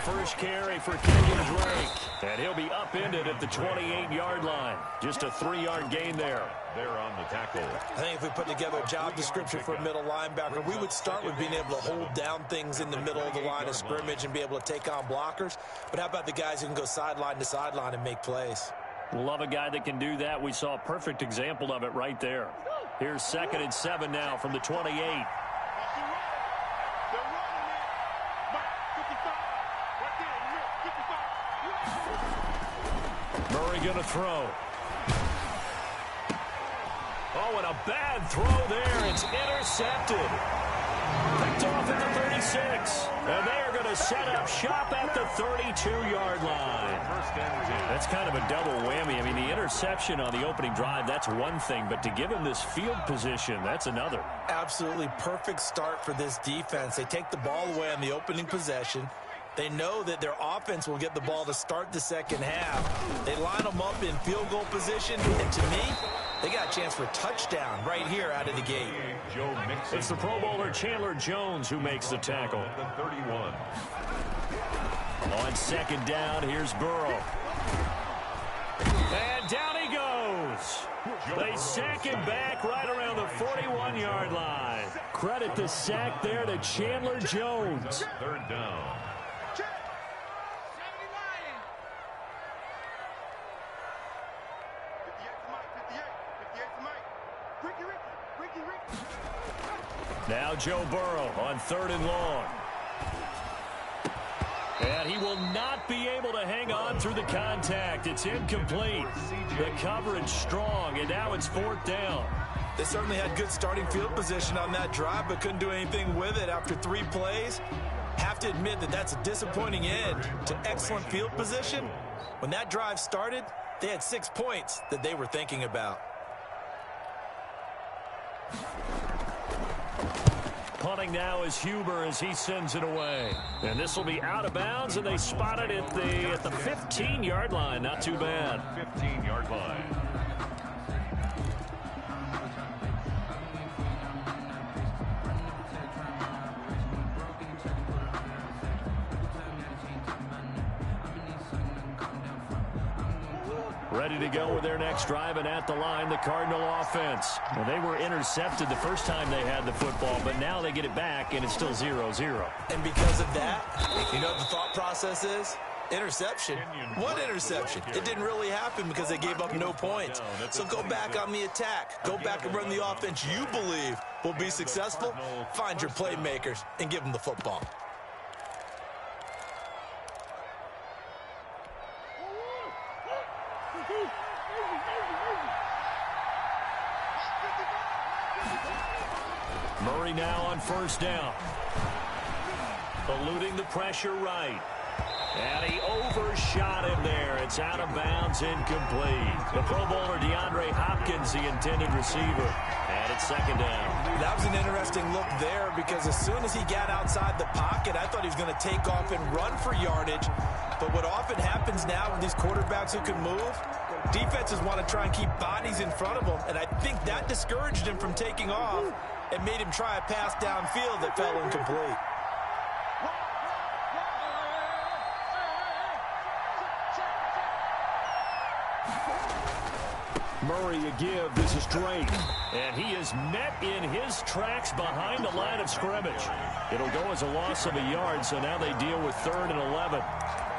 first carry for Kenyon Drake. And he'll be upended at the 28-yard line. Just a 3-yard gain there. They're on the tackle. I think if we put together a job description for a middle linebacker, we would start with being able to hold down things in the middle of the line of scrimmage and be able to take on blockers. But how about the guys who can go sideline to sideline and make plays? Love a guy that can do that. We saw a perfect example of it right there. Here's 2nd and 7 now from the 28. Murray going to throw. Oh, and a bad throw there. It's intercepted. Picked off at the 36. And they are going to set up shop at the 32-yard line. That's kind of a double whammy. I mean, the interception on the opening drive, that's one thing. But to give him this field position, that's another. Absolutely perfect start for this defense. They take the ball away on the opening possession. They know that their offense will get the ball to start the second half. They line them up in field goal position. And to me, they got a chance for a touchdown right here out of the gate. It's the Pro Bowler Chandler Jones who makes the tackle. The 31. On 2nd down, here's Burrow. And down he goes. They sack him back right around the 41-yard line. Credit the sack there to Chandler Jones. 3rd down. Now Joe Burrow on 3rd and long. And he will not be able to hang on through the contact. It's incomplete. The coverage strong, and now it's 4th down. They certainly had good starting field position on that drive, but couldn't do anything with it after 3 plays. Have to admit that that's a disappointing end to excellent field position. When that drive started, they had 6 points that they were thinking about. Punting now is Huber as he sends it away. And this will be out of bounds, and they spot it at the 15-yard line. Not too bad. 15-yard line. Ready to go with their next drive, and at the line, the Cardinal offense. Well, they were intercepted the first time they had the football, but now they get it back, and it's still 0-0. And because of that, you know what the thought process is? Interception. What interception? It didn't really happen because they gave up no points. So go back on the attack. Go back and run the offense you believe will be successful. Find your playmakers and give them the football. Murray now on 1st down. Eluding the pressure right. And he overshot him there. It's out of bounds, incomplete. The Pro Bowler DeAndre Hopkins, the intended receiver. And it's 2nd down. That was an interesting look there because as soon as he got outside the pocket, I thought he was going to take off and run for yardage. But what often happens now with these quarterbacks who can move, defenses want to try and keep bodies in front of them. And I think that discouraged him from taking off and made him try a pass downfield that fell incomplete. Murray a give. This is Drake. And he is met in his tracks behind the line of scrimmage. It'll go as a loss of a yard, so now they deal with 3rd and 11.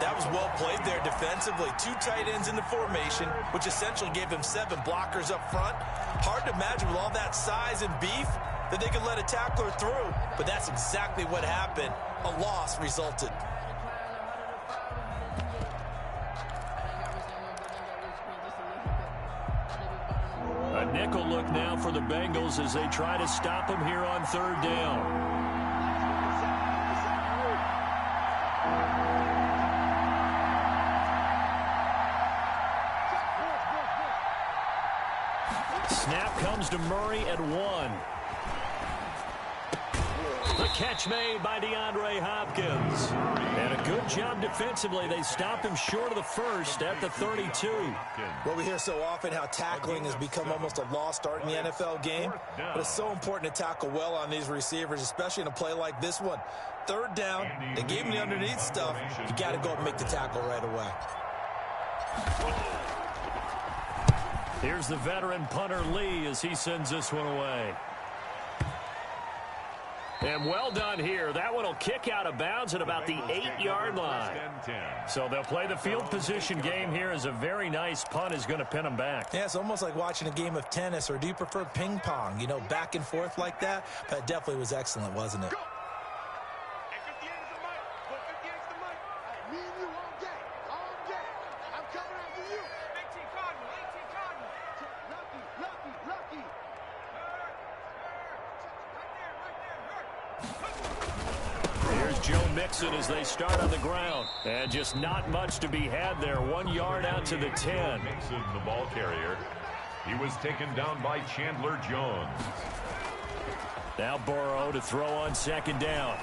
That was well played there defensively. 2 tight ends in the formation, which essentially gave them 7 blockers up front. Hard to imagine with all that size and beef that they could let a tackler through. But that's exactly what happened. A loss resulted. A nickel look now for the Bengals as they try to stop him here on 3rd down. Snap comes to Murray at 1. The catch made by DeAndre Hopkins. And a good good job defensively. They stop him short of the first at the 32. Well, we hear so often how tackling has become almost a lost art in the NFL game. But it's so important to tackle well on these receivers, especially in a play like this one. Third down, they gave him the underneath stuff. You got to go and make the tackle right away. Here's the veteran punter Lee as he sends this one away. And well done here. That one will kick out of bounds at about the 8-yard line. So they'll play the field position game here as a very nice punt is going to pin them back. Yeah, it's almost like watching a game of tennis, or do you prefer ping pong? You know, back and forth like that? But it definitely was excellent, wasn't it? As they start on the ground. And just not much to be had there. 1 yard out to the 10. Mixon, the ball carrier. He was taken down by Chandler Jones. Now Burrow to throw on second down.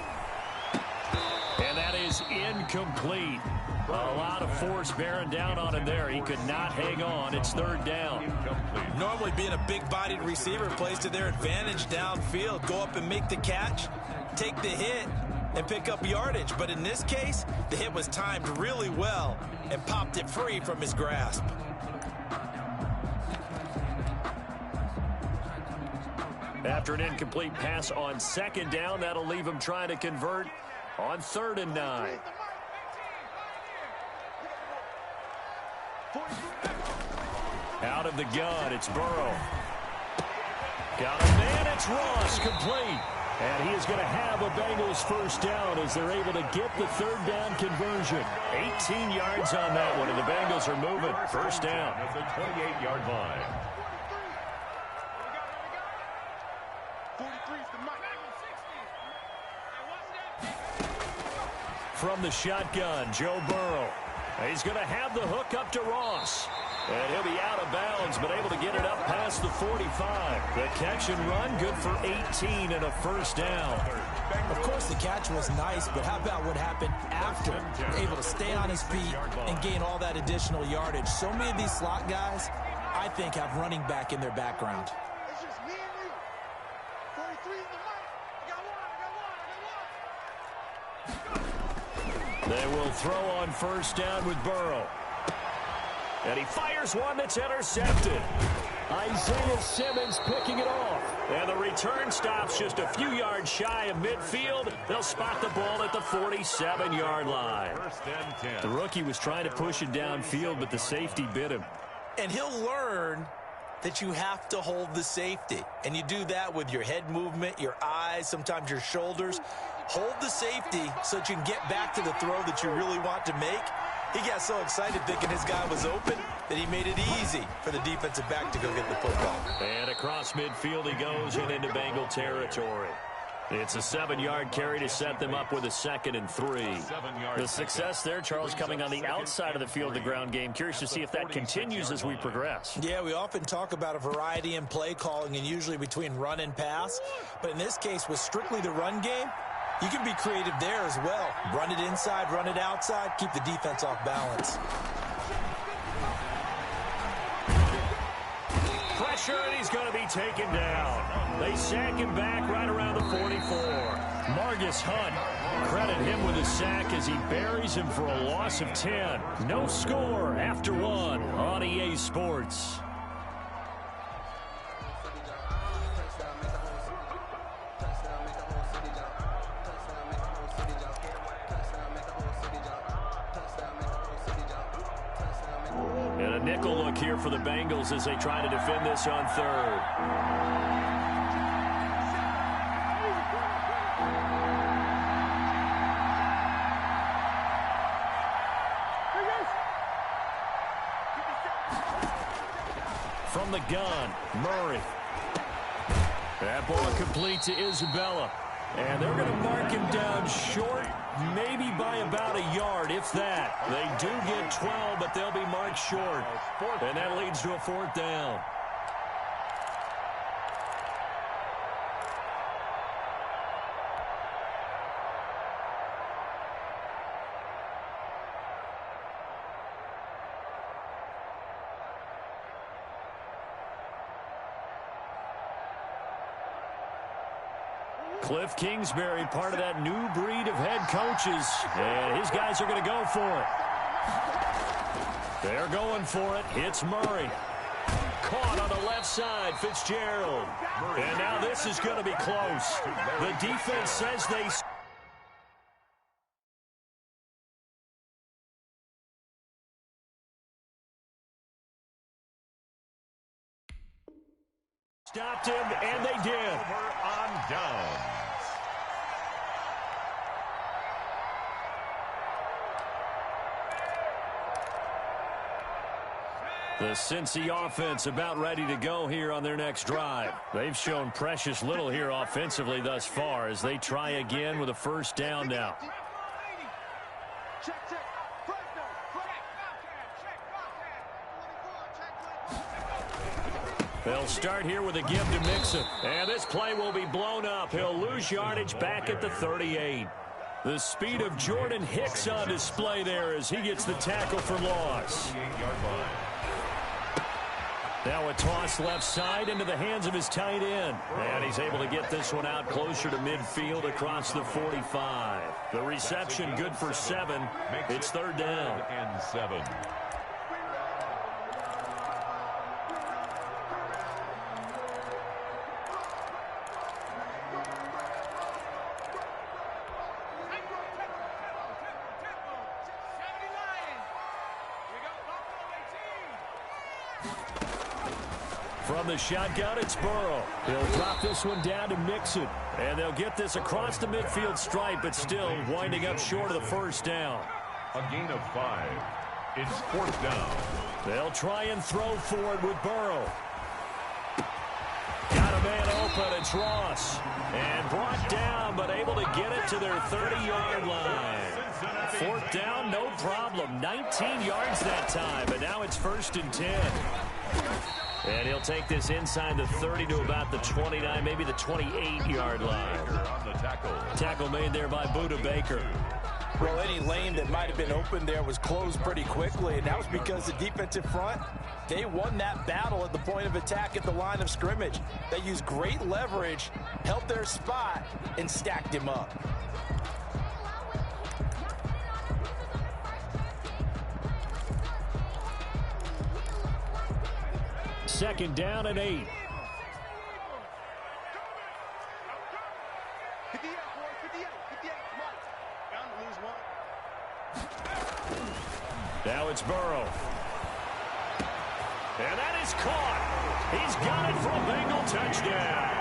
And that is incomplete. A lot of force bearing down on him there. He could not hang on. It's third down. Normally being a big-bodied receiver plays to their advantage downfield. Go up and make the catch, take the hit, and pick up yardage. But in this case, the hit was timed really well and popped it free from his grasp. After an incomplete pass on second down, that'll leave him trying to convert on 3rd and 9. Out of the gun, it's Burrow. Got a man, it's Ross, complete. And he is going to have a Bengals first down as they're able to get the 3rd down conversion. 18 yards on that one, and the Bengals are moving. First down. At the 28-yard line. From the shotgun, Joe Burrow. He's going to have the hook up to Ross. And he'll be out of bounds, but able to get it up past the 45. The catch and run, good for 18 and a first down. Of course, the catch was nice, but how about what happened after? Able to stay on his feet and gain all that additional yardage. So many of these slot guys, I think, have running back in their background. It's just me and you. 43 in the mic. I got one. They will throw on first down with Burrow. And he fires one that's intercepted. Isaiah Simmons picking it off. And the return stops just a few yards shy of midfield. They'll spot the ball at the 47-yard line. First and 10. The rookie was trying to push it downfield, but the safety bit him. And he'll learn that you have to hold the safety. And you do that with your head movement, your eyes, sometimes your shoulders. Hold the safety so that you can get back to the throw that you really want to make. He got so excited thinking his guy was open that he made it easy for the defensive back to go get the football. And across midfield he goes and into Bengal territory. It's a 7-yard carry to set them up with a 2nd and 3. The success there, Charles, coming on the outside of the field of the ground game. Curious to see if that continues as we progress. Yeah, we often talk about a variety in play calling and usually between run and pass. But in this case, with strictly the run game, you can be creative there as well. Run it inside, run it outside, keep the defense off balance. Pressure, and he's going to be taken down. They sack him back right around the 44. Margus Hunt, credit him with a sack as he buries him for a loss of 10. No score after 1 on EA Sports. And a nickel look here for the Bengals as they try to defend this on 3rd. From the gun, Murray. That ball complete to Isabella. And they're going to mark him down short, maybe by about a yard, if that. They do get 12, but they'll be marked short. And that leads to a 4th down. Cliff Kingsbury, part of that new breed of head coaches, and his guys are going to go for it. They're going for it. It's Murray. Caught on the left side, Fitzgerald. And now this is going to be close. The defense says they stopped him, and they did. On downs. The Cincy offense about ready to go here on their next drive. They've shown precious little here offensively thus far as they try again with a first down now. They'll start here with a give to Mixon. And this play will be blown up. He'll lose yardage back at the 38. The speed of Jordan Hicks on display there as he gets the tackle for loss. Now a toss left side into the hands of his tight end. And he's able to get this one out closer to midfield across the 45. The reception good for 7. It's third down. And 7. From the shotgun, it's Burrow. He'll drop this one down to Mixon. And they'll get this across the midfield stripe, but still winding up short of the first down. A gain of 5. It's fourth down. They'll try and throw for it with Burrow. Got a man open. It's Ross. And brought down, but able to get it to their 30-yard line. Fourth down, no problem. 19 yards that time, but now it's 1st and 10. And he'll take this inside the 30 to about the 29, maybe the 28-yard line. On the tackle made there by Buda Baker. Well, any lane that might have been open there was closed pretty quickly, and that was because the defensive front, they won that battle at the point of attack at the line of scrimmage. They used great leverage, held their spot, and stacked him up. Second down and 8. Now it's Burrow. And that is caught. He's got it for a Bengal touchdown.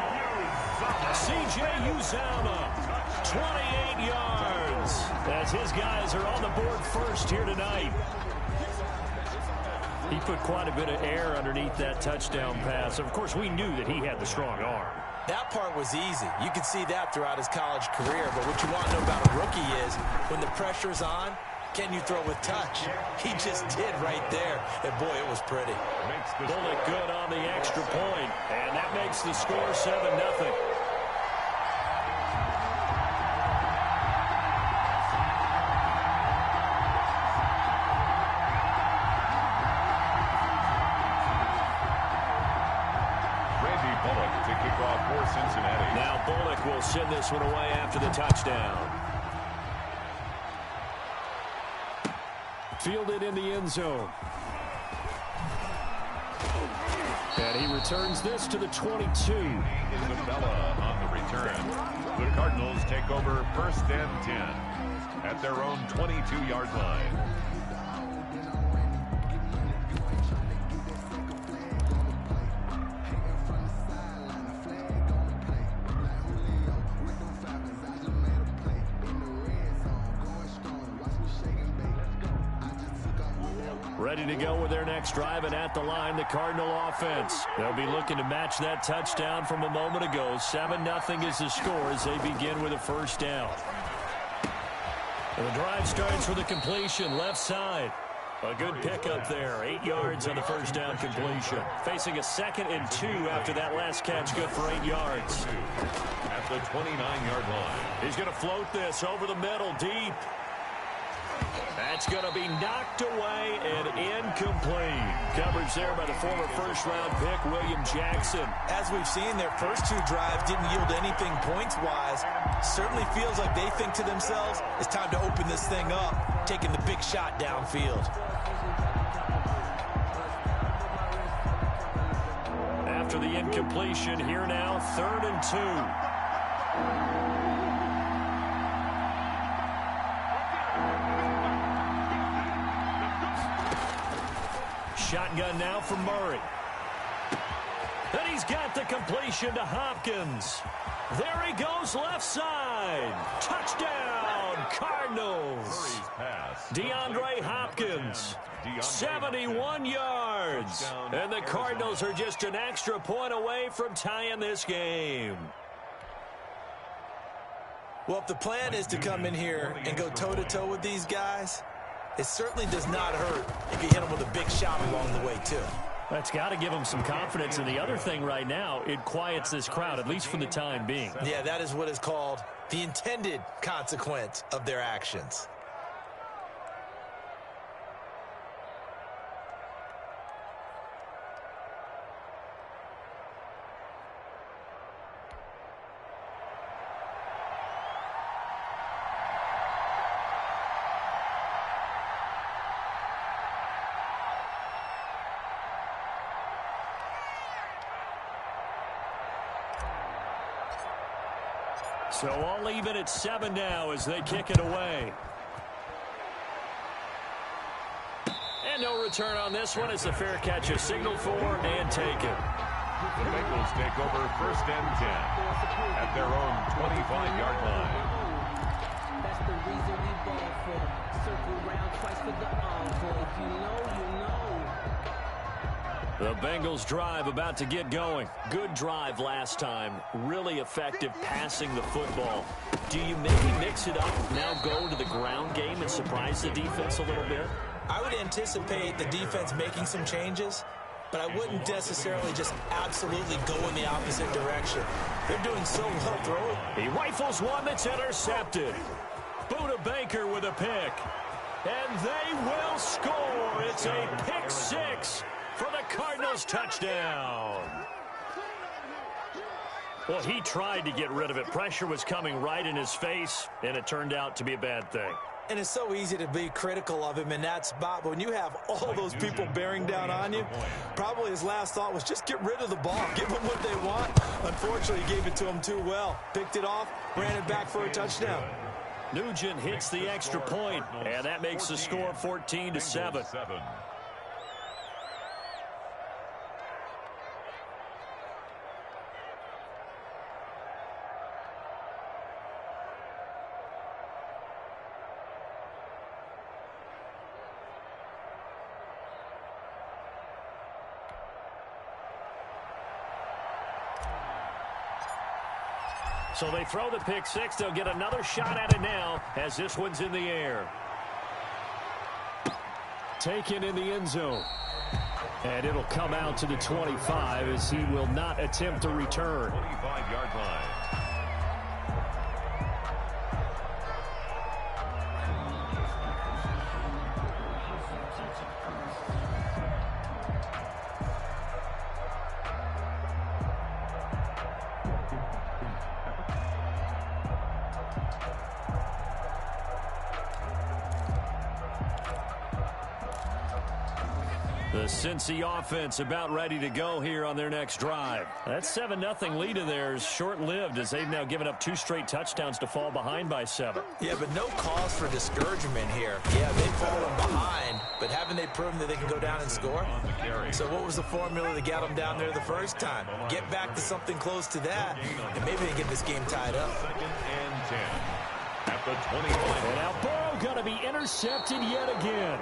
C.J. Uzomah, 28 yards. As his guys are on the board first here tonight. He put quite a bit of air underneath that touchdown pass. Of course, we knew that he had the strong arm. That part was easy. You could see that throughout his college career. But what you want to know about a rookie is when the pressure's on, can you throw with touch? He just did right there. And, boy, it was pretty. Bullock good on the extra point. And that makes the score 7-0. Cincinnati. Now Bullock will send this one away after the touchdown. Fielded in the end zone. And he returns this to the 22. Isabella on the return. The Cardinals take over 1st and 10 at their own 22-yard line. Ready to go with their next drive, and at the line, the Cardinal offense. They'll be looking to match that touchdown from a moment ago. 7-0 is the score as they begin with a first down. And the drive starts with a completion, left side. A good pickup there, 8 yards on the first down completion. Facing a 2nd and 2 after that last catch, good for 8 yards. At the 29-yard line. He's going to float this over the middle, deep. That's going to be knocked away and incomplete. Coverage there by the former first-round pick, William Jackson. As we've seen, their first two drives didn't yield anything points-wise. Certainly feels like they think to themselves, it's time to open this thing up, taking the big shot downfield. After the incompletion, here now, 3rd and 2. Shotgun now for Murray. And he's got the completion to Hopkins. There he goes left side. Touchdown, Cardinals. DeAndre Hopkins, 71 yards. And the Cardinals are just an extra point away from tying this game. Well, if the plan is to come in here and go toe-to-toe with these guys, it certainly does not hurt if you hit them with a big shot along the way, too. That's got to give them some confidence. And the other thing right now, it quiets this crowd, at least for the time being. Yeah, that is what is called the intended consequence of their actions. So all even at 7 now as they kick it away. And no return on this one. It's a fair catch, a signal for and taken. The Bengals take over 1st and 10 at their own 25-yard line. That's the reason we ball for. Circle round twice for the encore. If you know, you know. The Bengals drive about to get going. Good drive last time. Really effective passing the football. Do you maybe mix it up, now go to the ground game and surprise the defense a little bit? I would anticipate the defense making some changes, but I wouldn't necessarily just absolutely go in the opposite direction. They're doing so well throwing. He rifles one that's intercepted. Buda Baker with a pick. And they will score. It's a pick 6. For the Cardinals touchdown. Well, he tried to get rid of it. Pressure was coming right in his face, and it turned out to be a bad thing. And it's so easy to be critical of him in that spot. But when you have all those people bearing down on you, probably his last thought was just get rid of the ball. Give them what they want. Unfortunately, he gave it to them too well. Picked it off, ran it back for a touchdown. Nugent hits the extra point, and that makes the score 14-7. So they throw the pick 6. They'll get another shot at it now as this one's in the air. Taken in the end zone. And it'll come out to the 25 as he will not attempt to return. 25-yard line. The Cincy offense about ready to go here on their next drive. That 7-0 lead of theirs short-lived as they've now given up 2 straight touchdowns to fall behind by 7. Yeah, but no cause for discouragement here. Yeah, they've fallen behind, but haven't they proven that they can go down and score? So what was the formula that got them down there the first time? Get back to something close to that, and maybe they get this game tied up. 2nd and 10 at the 25. And now Burrow going to be intercepted yet again.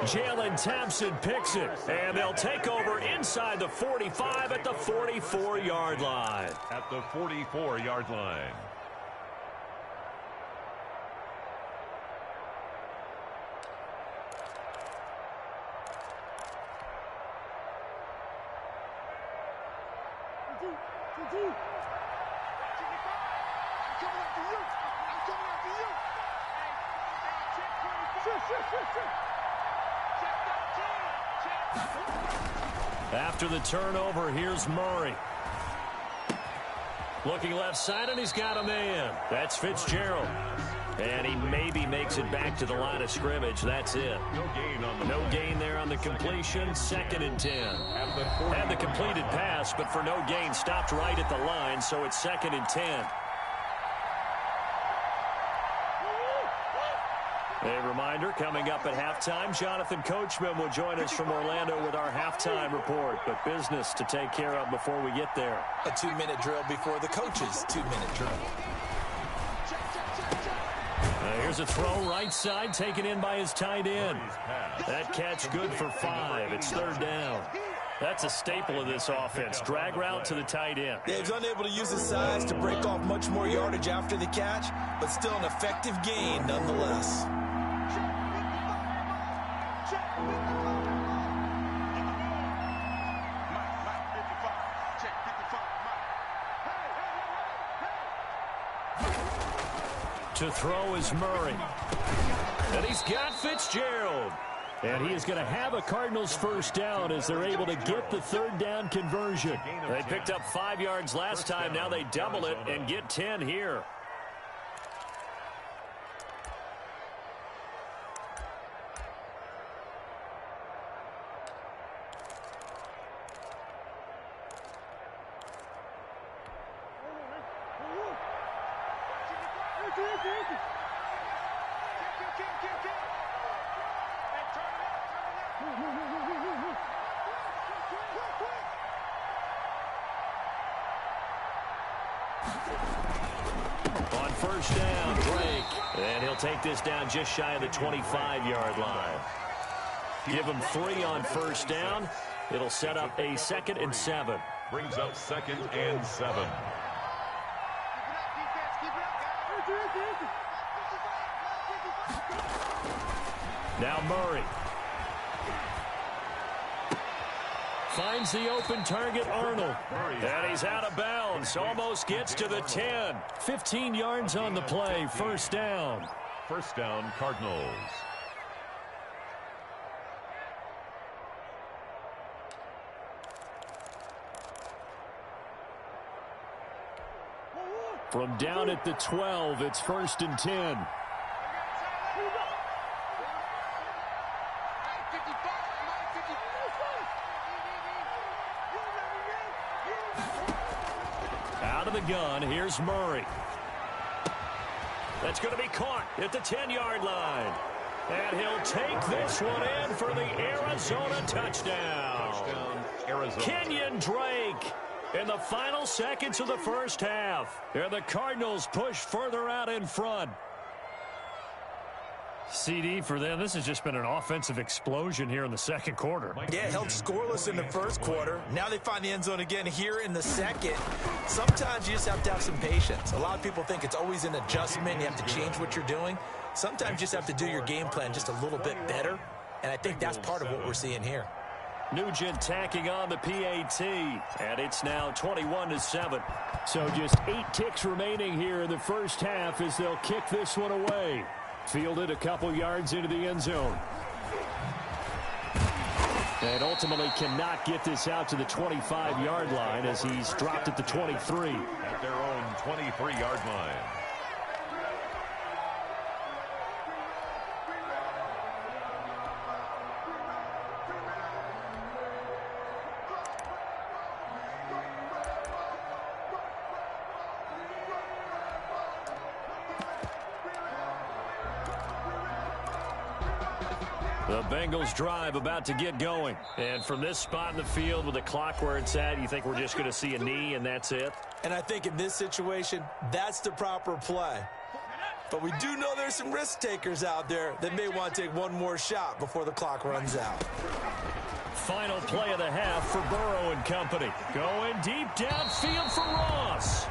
Jalen Thompson picks it, and they'll take over inside the 45 at the 44-yard line. At the 44-yard line. After the turnover, here's Murray. Looking left side, and he's got a man. That's Fitzgerald. And he maybe makes it back to the line of scrimmage. That's it. No gain there on the completion. 2nd and 10. Had the completed pass, but for no gain, stopped right at the line, so it's 2nd and 10. A reminder, coming up at halftime, Jonathan Coachman will join us from Orlando with our halftime report. But business to take care of before we get there. A 2-minute drill before the coach's 2-minute drill. Here's a throw right side, taken in by his tight end. That catch good for 5. It's 3rd down. That's a staple of this offense. Drag route to the tight end. Yeah, he's unable to use his size to break off much more yardage after the catch, but still an effective gain nonetheless. To throw is Murray. And he's got Fitzgerald. And he is going to have a Cardinals first down as they're able to get the 3rd down conversion. They picked up 5 yards last time. Now they double it and get 10 here. On first down, Drake. And he'll take this down just shy of the 25-yard line. Give him 3 on first down. It'll set up a 2nd and 7. Brings up 2nd and 7. Now Murray. Finds the open target, Arnold. And he's out of bounds. Almost gets to the 10. 15 yards on the play. First down. First down, Cardinals. From down at the 12, it's 1st and 10. Out of the gun, here's Murray. That's going to be caught at the 10-yard line. And he'll take this one in for the Arizona touchdown. Arizona. Kenyon Drake in the final seconds of the first half. And the Cardinals push further out in front. CD for them. This has just been an offensive explosion here in the 2nd quarter. Yeah, held scoreless in the 1st quarter. Now they find the end zone again here in the 2nd. Sometimes you just have to have some patience. A lot of people think it's always an adjustment. You have to change what you're doing. Sometimes you just have to do your game plan just a little bit better. And I think that's part of what we're seeing here. Nugent tacking on the PAT. And it's now 21-7. So just 8 ticks remaining here in the first half as they'll kick this one away. Fielded a couple yards into the end zone. And ultimately cannot get this out to the 25-yard line as he's dropped at the 23. At their own 23-yard line. The Bengals drive about to get going. And from this spot in the field with the clock where it's at, you think we're just going to see a knee and that's it? And I think in this situation, that's the proper play. But we do know there's some risk takers out there that may want to take one more shot before the clock runs out. Final play of the half for Burrow and company. Going deep downfield for Ross.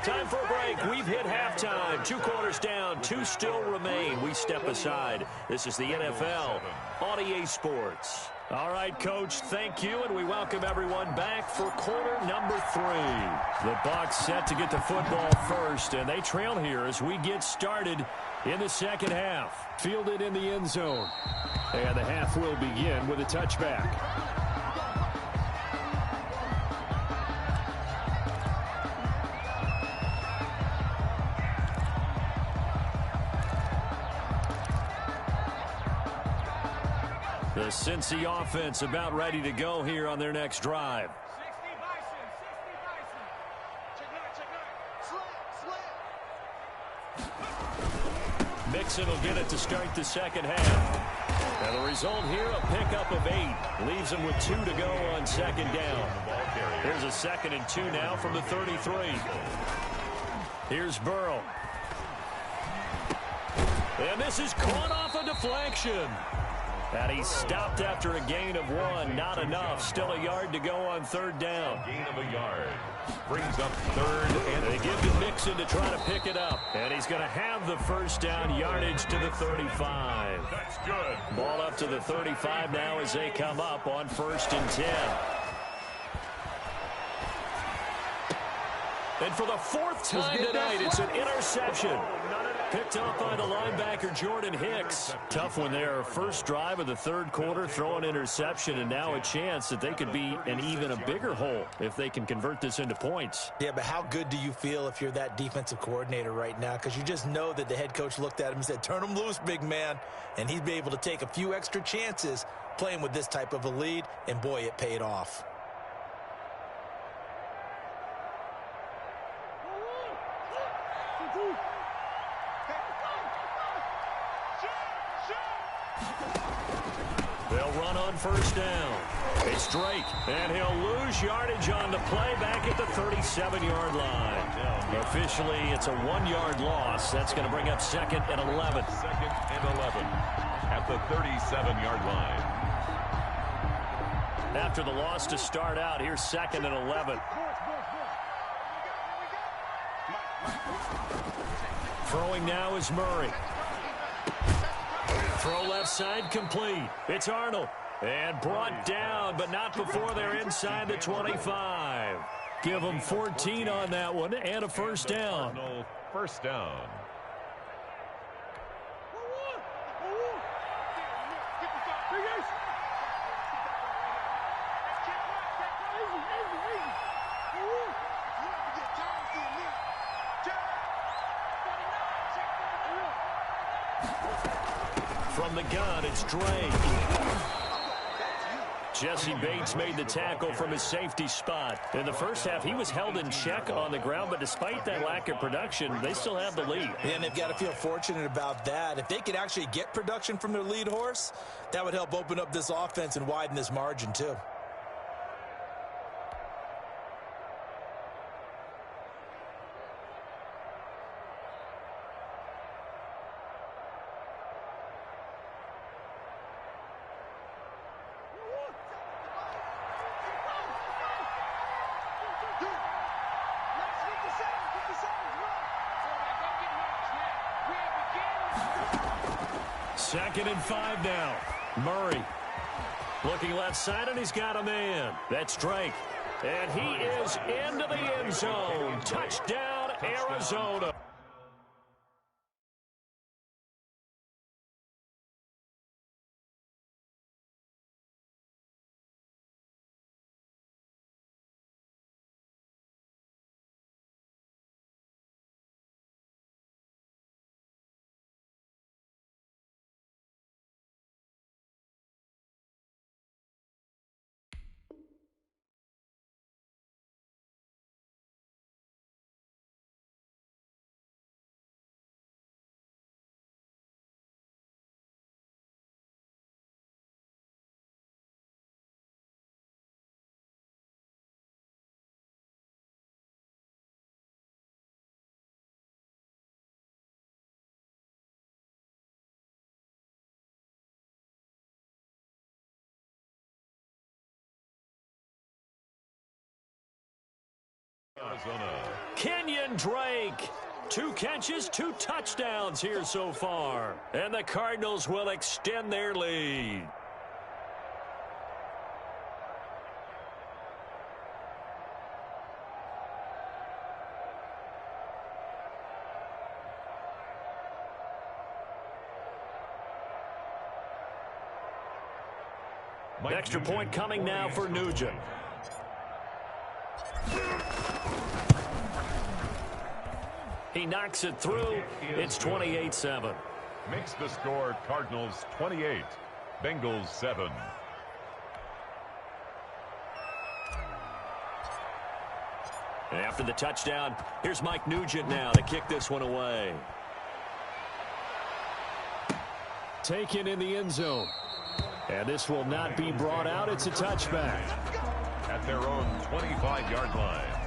Time for a break. We've hit halftime. 2 quarters down. 2 still remain. We step aside. This is the NFL on EA Sports. All right, Coach, thank you, and we welcome everyone back for quarter number 3. The Bucs set to get the football first, and they trail here as we get started in the second half. Fielded in the end zone. And the half will begin with a touchback. The Cincy offense about ready to go here on their next drive. Mixon will get it to start the second half. And the result here, a pickup of 8. Leaves them with 2 to go on second down. Here's a 2nd and 2 now from the 33. Here's Burrow. And this is caught off a deflection. And he stopped after a gain of 1. Not enough. Still a yard to go on 3rd down. Gain of a yard. Brings up 3rd, and they give to Mixon to try to pick it up. And he's going to have the first down, yardage to the 35. That's good. Ball up to the 35 now as they come up on 1st and 10. And for the 4th time tonight, it's an interception. Picked up by the linebacker, Jordan Hicks. Tough one there. First drive of the 3rd quarter, throw an interception, and now a chance that they could be in even a bigger hole if they can convert this into points. Yeah, but how good do you feel if you're that defensive coordinator right now? Because you just know that the head coach looked at him and said, turn him loose, big man. And he'd be able to take a few extra chances playing with this type of a lead, and boy, it paid off. They'll run on 1st down. It's Drake, and he'll lose yardage on the play back at the 37-yard line. Officially, it's a 1-yard loss. That's going to bring up 2nd and 11. 2nd and 11 at the 37-yard line. After the loss to start out, here's 2nd and 11. Throwing now is Murray. Throw left side complete. It's Arnold. And brought down, but not before they're inside the 25. Give them 14 on that one and a first down. First down. From the gun, it's Drake. Jesse Bates made the tackle from his safety spot. In the first half, he was held in check on the ground, but despite that lack of production, they still have the lead. And they've got to feel fortunate about that. If they could actually get production from their lead horse, that would help open up this offense and widen this margin, too. Second and 5 now. Murray looking left side, and he's got a man. That's Drake. And he is into the end zone. Touchdown, Arizona. Arizona. Kenyon Drake. 2 catches, 2 touchdowns here so far. And the Cardinals will extend their lead. Extra point coming now for Nugent. He knocks it through. It's 28-7. Makes the score Cardinals 28, Bengals 7. After the touchdown, here's Mike Nugent now to kick this one away. Taken in the end zone. And this will not be brought out. It's a touchback. At their own 25-yard line.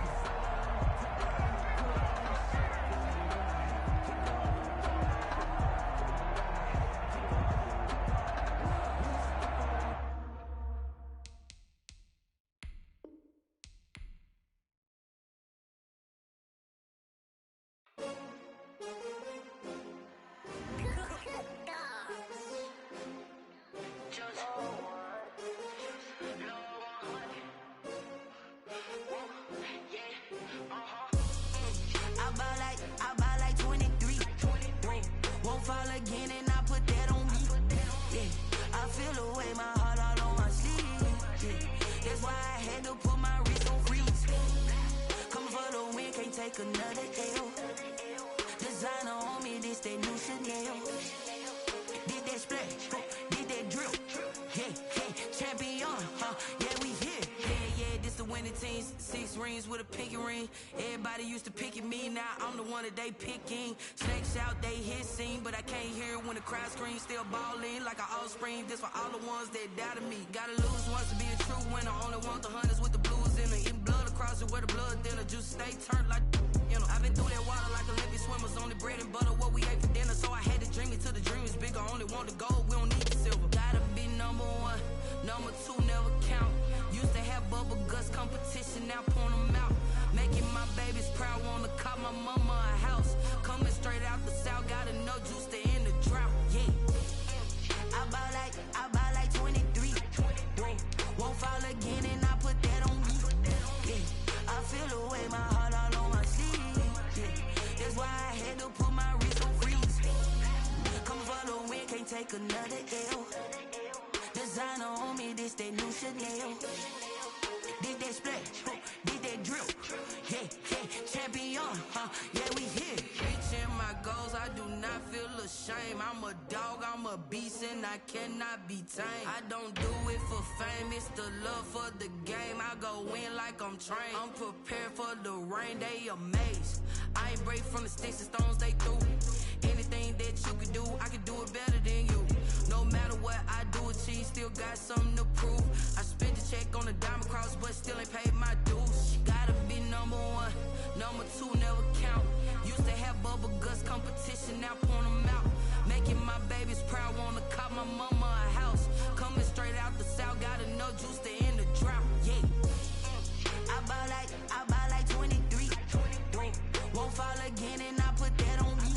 This for all the ones that doubted me. Gotta lose once to be a true winner. Only want the hunters with the blues in it. Eating blood across it where the blood thinner. Juice stay turned like, you know. I've been through that water like Olympic swimmers. Only bread and butter what we ate for dinner. So I had to dream it till the dream is bigger. Only want the gold, we don't need the silver. Gotta be number one, number two never count. Used to have bubble guts competition, now point them out. Making my babies proud, wanna call my mama a house. Coming straight out the south, gotta know juice to end the drought. Yeah. I bought like 23. Won't fall again and I put that on me. Yeah. I feel the way, my heart all on my sleeve. Yeah. That's why I had to put my wrist on freeze. Come for the win, can't take another L. Designer on me, this that new Chanel. Did that splash, did that drill. Yeah, champion, yeah, we here. Reaching my goals, I do not feel ashamed. I'm a dog, I'm a beast, and I cannot be tamed. I don't do it for fame, it's the love for the game. I go in like I'm trained. I'm prepared for the rain, they amazed. I ain't break from the sticks and stones they threw. Anything that you can do, I can do it better than you. No matter what I do, achieve, still got something to prove. I spent the check on the diamond cross, but still ain't paid my dues. Gotta be number one, number two never count. Used to have bubble guts competition, now point them out. Making my babies proud, wanna call my mama a house. Coming straight out the south, gotta know juice to end the drought. Yeah. I bought like 23. Won't fall again and I put that on me.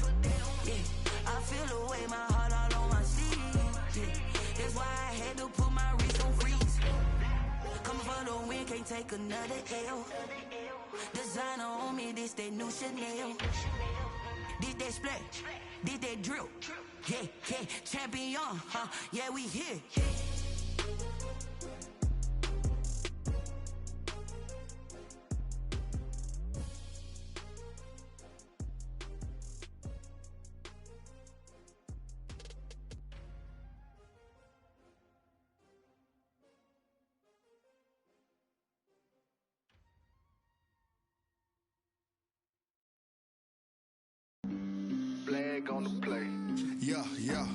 Yeah. I feel the way, my heart all on my sleeve. Yeah. That's why I had to put my wrist on freeze. Coming for the win, can't take another L. Designer on me, this that new Chanel. Did that splash, did that drill. Yeah, champion, yeah, we here. Flag on the play. Yeah.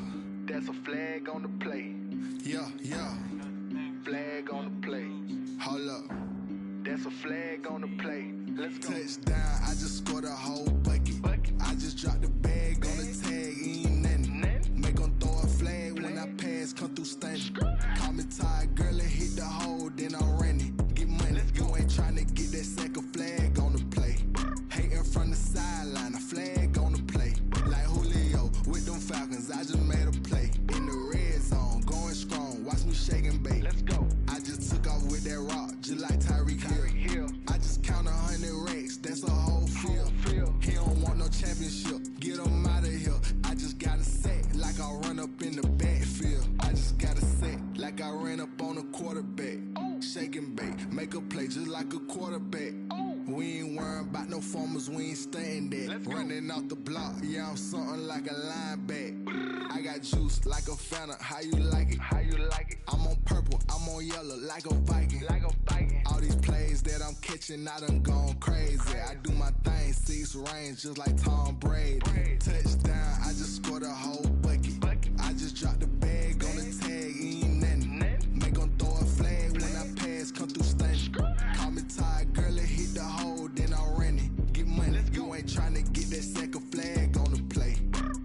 That's a flag on the play. Yeah. Flag on the play. Hold up. That's a flag on the play. Let's go. Touchdown, I just scored a whole bucket. I just dropped the bag on the tag, ain't nothing. Make 'em throw a flag when I pass, come through stunning. Call me tired, girl, and hit the hole, then I'm running. Get money, you ain't tryna get that second flag on the play. Hating from the sideline, a flag on the play. Like Julio with them Falcons, I just made a play. In the red zone, going I ran up on a quarterback. Shake and bake, make a play just like a quarterback. We ain't worrying about no formers, we ain't staying there. Running off the block, yeah, I'm something like a linebacker. I got juice like a Fanta, how you like it? How you like it? I'm on purple, I'm on yellow, like a Viking. Like a Viking. All these plays that I'm catching, I done gone crazy. I do my thing, 6 range, just like Tom Brady. Touchdown, I just scored a whole bucket. I just dropped the bag on the tag, ain't nothing. Make 'em throw a flag when I pass, come through stunning. Call me tired, girl, it hit the hole, then I ran it. Get money, you ain't tryna get that second flag on the play.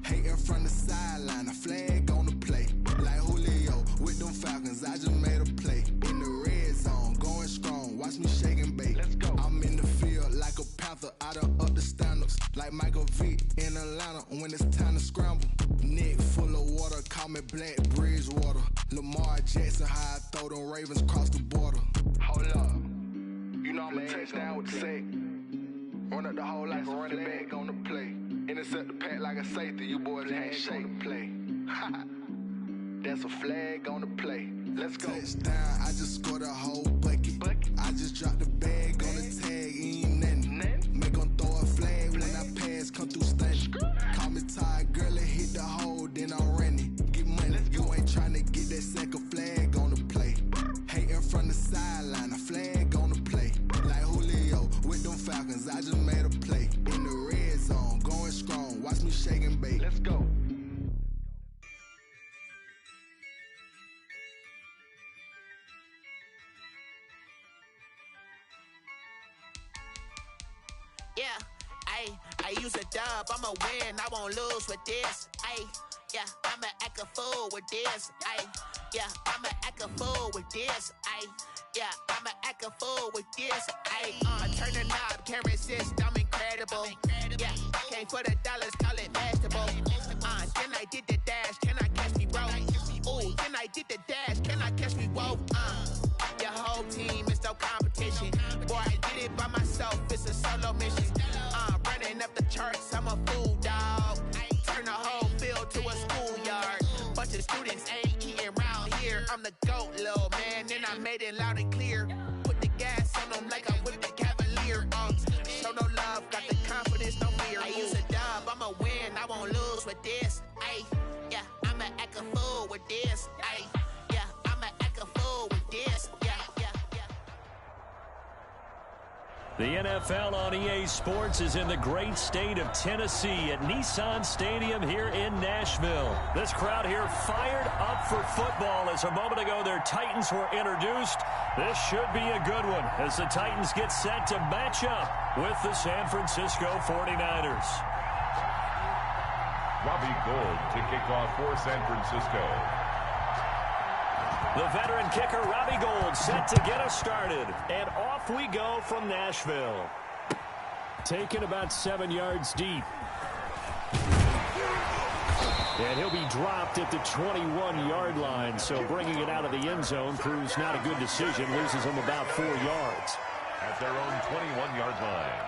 Hating from the sideline, a flag on the play. Like Julio with them Falcons, I just made a play. In the red zone, going strong, watch me shake and bake. Let's go. I'm in the field like a Panther, I done up the standards. Like Michael Vick in Atlanta when it's time to scramble. Neck full of water, call me Black Bridgewater. Lamar Jackson, how I throw them Ravens cross the border. Hold up, you know I'm a touchdown with the sack. Run up the hole like a running back on the play. Intercept the pack like a safety, you boys can't shake the play. That's a flag on the play. Let's go. Touchdown, I just scored a whole bucket. I just dropped the bag on the tag, ain't nothing. Make 'em throw a flag when I pass, come through stunning. Call me tired, girl, it hit the hole, then I ran it. Get money, you ain't tryna get that second flag on the play. Hating from the sideline, a flag on the play. Like Julio with them Falcons, I just made a play. In the red zone, going strong, watch me shake and bake. Let's go. Yeah, I use a dub, I'ma win, I won't lose with this. Yeah, I'ma act a fool with this. Yeah, I'ma act a fool with this. Yeah, I'ma act a fool with this. I turn the knob, can't resist, I'm incredible. Yeah, came for the dollars, call it vegetable. Then I did the dash, can I catch me, bro? Ooh, then I did the dash, can I catch me, whoa? Your whole team is no competition. Boy, I did it by myself, it's a solo mission. Running up the charts, I'm a fool, dog. Turn the whole field to a schoolyard. Bunch of students ain't eating round here. I'm the GOAT, little man, and I made it loud and clear. Put the gas on them like I'm with the Cavalier. Show no love, got the confidence, no fear. I use a dub, I'ma win, I won't lose with this. Yeah, I'ma act a fool with this. Yeah, I'ma act a fool with this. Yeah. The NFL on EA Sports is in the great state of Tennessee at Nissan Stadium here in Nashville. This crowd here fired up for football as a moment ago their Titans were introduced. This should be a good one as the Titans get set to match up with the San Francisco 49ers. Robbie Gould to kick off for San Francisco. The veteran kicker, Robbie Gould, set to get us started. And off we go from Nashville. Taken about 7 yards deep. And he'll be dropped at the 21-yard line. So bringing it out of the end zone proves not a good decision. Loses him about 4 yards. At their own 21-yard line.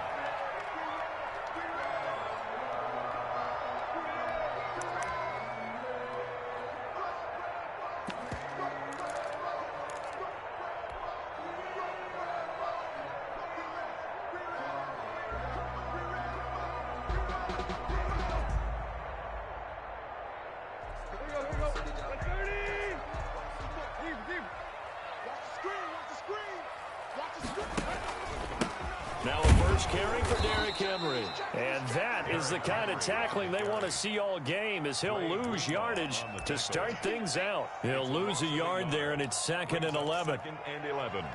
And that is the kind of tackling they want to see all game as he'll lose yardage to start things out. He'll lose a yard there, and it's 2nd and 11. 2nd and 11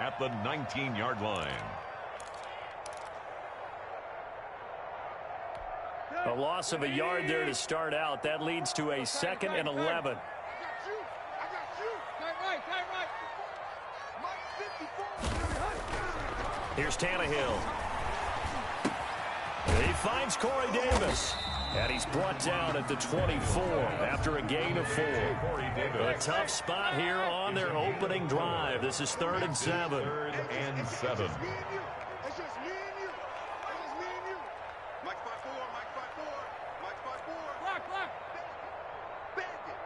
at the 19-yard line. A loss of a yard there to start out. That leads to a 2nd and 11. Here's Tannehill. He finds Corey Davis. And he's brought down at the 24 after a gain of 4. A tough spot here on their opening drive. This is 3rd and 7. 3rd and 7. It's just me and you. It's me and you. Mike 5-4. Mike 5-4. Mike 5-4. Block. Bandit.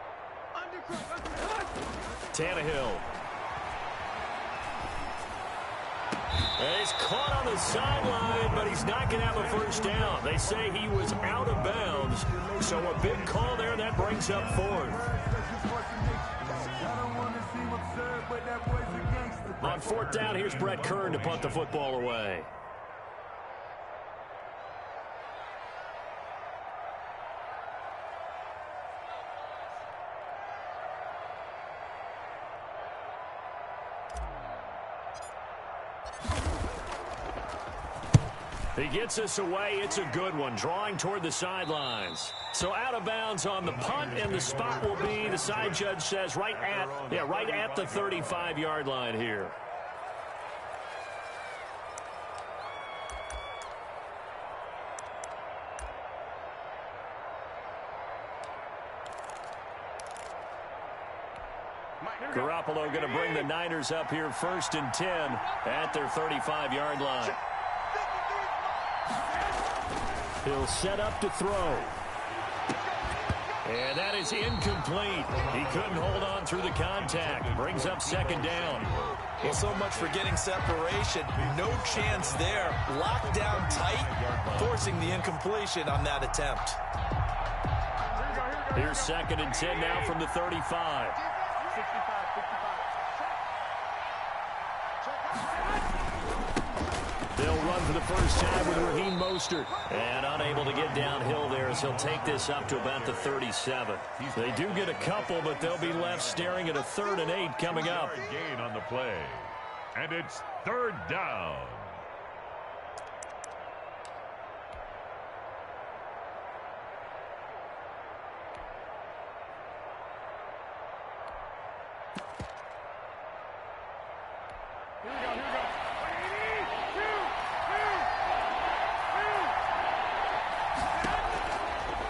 Undercut. Tannehill. And he's caught on the sideline, but he's not going to have a first down. They say he was out of bounds, so a big call there. That brings up 4th. On 4th down, here's Brett Kern to punt the football away. He gets us away. It's a good one, drawing toward the sidelines. So out of bounds on the punt, and the spot will be, the side judge says, right at the 35-yard line here. Garoppolo going to bring the Niners up here 1st and 10 at their 35-yard line. He'll set up to throw. And that is incomplete. He couldn't hold on through the contact. Brings up 2nd down. Well, so much for getting separation. No chance there. Locked down tight, forcing the incompletion on that attempt. Here's 2nd and 10 now from the 35. They'll run for the first time with Raheem Mostert. And unable to get downhill there as he'll take this up to about the 37. They do get a couple, but they'll be left staring at a 3rd and 8 coming up. Gain on the play. And it's 3rd down.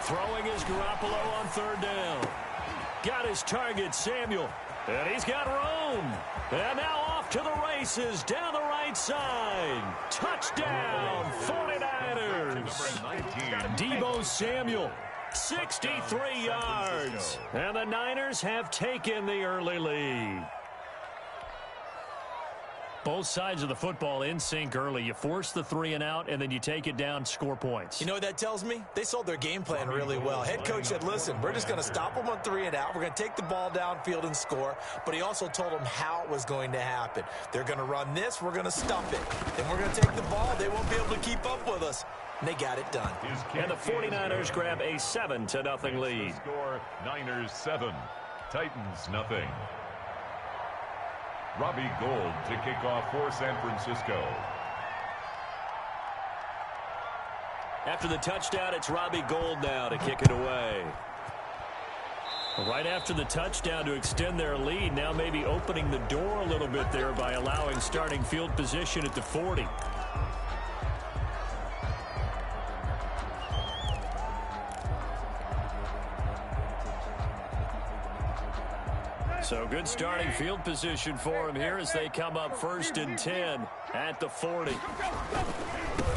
Throwing is Garoppolo on 3rd down. Got his target, Samuel. And he's got room. And now off to the races down the right side. Touchdown, 49ers. Deebo Samuel, 63 yards. And the Niners have taken the early lead. Both sides of the football in sync early. You force the 3 and out, and then you take it down, score points. You know what that tells me? They sold their game plan really well. Head coach said, listen, we're just going to stop them on 3 and out. We're going to take the ball downfield and score. But he also told them how it was going to happen. They're going to run this. We're going to stop it. Then we're going to take the ball. They won't be able to keep up with us. And they got it done. And the 49ers grab a 7-0 lead. Score, Niners 7, Titans nothing. Robbie Gould to kick off for San Francisco. After the touchdown, it's Robbie Gould now to kick it away. Right after the touchdown to extend their lead, now maybe opening the door a little bit there by allowing starting field position at the 40. So good starting field position for him here as they come up 1st and 10 at the 40.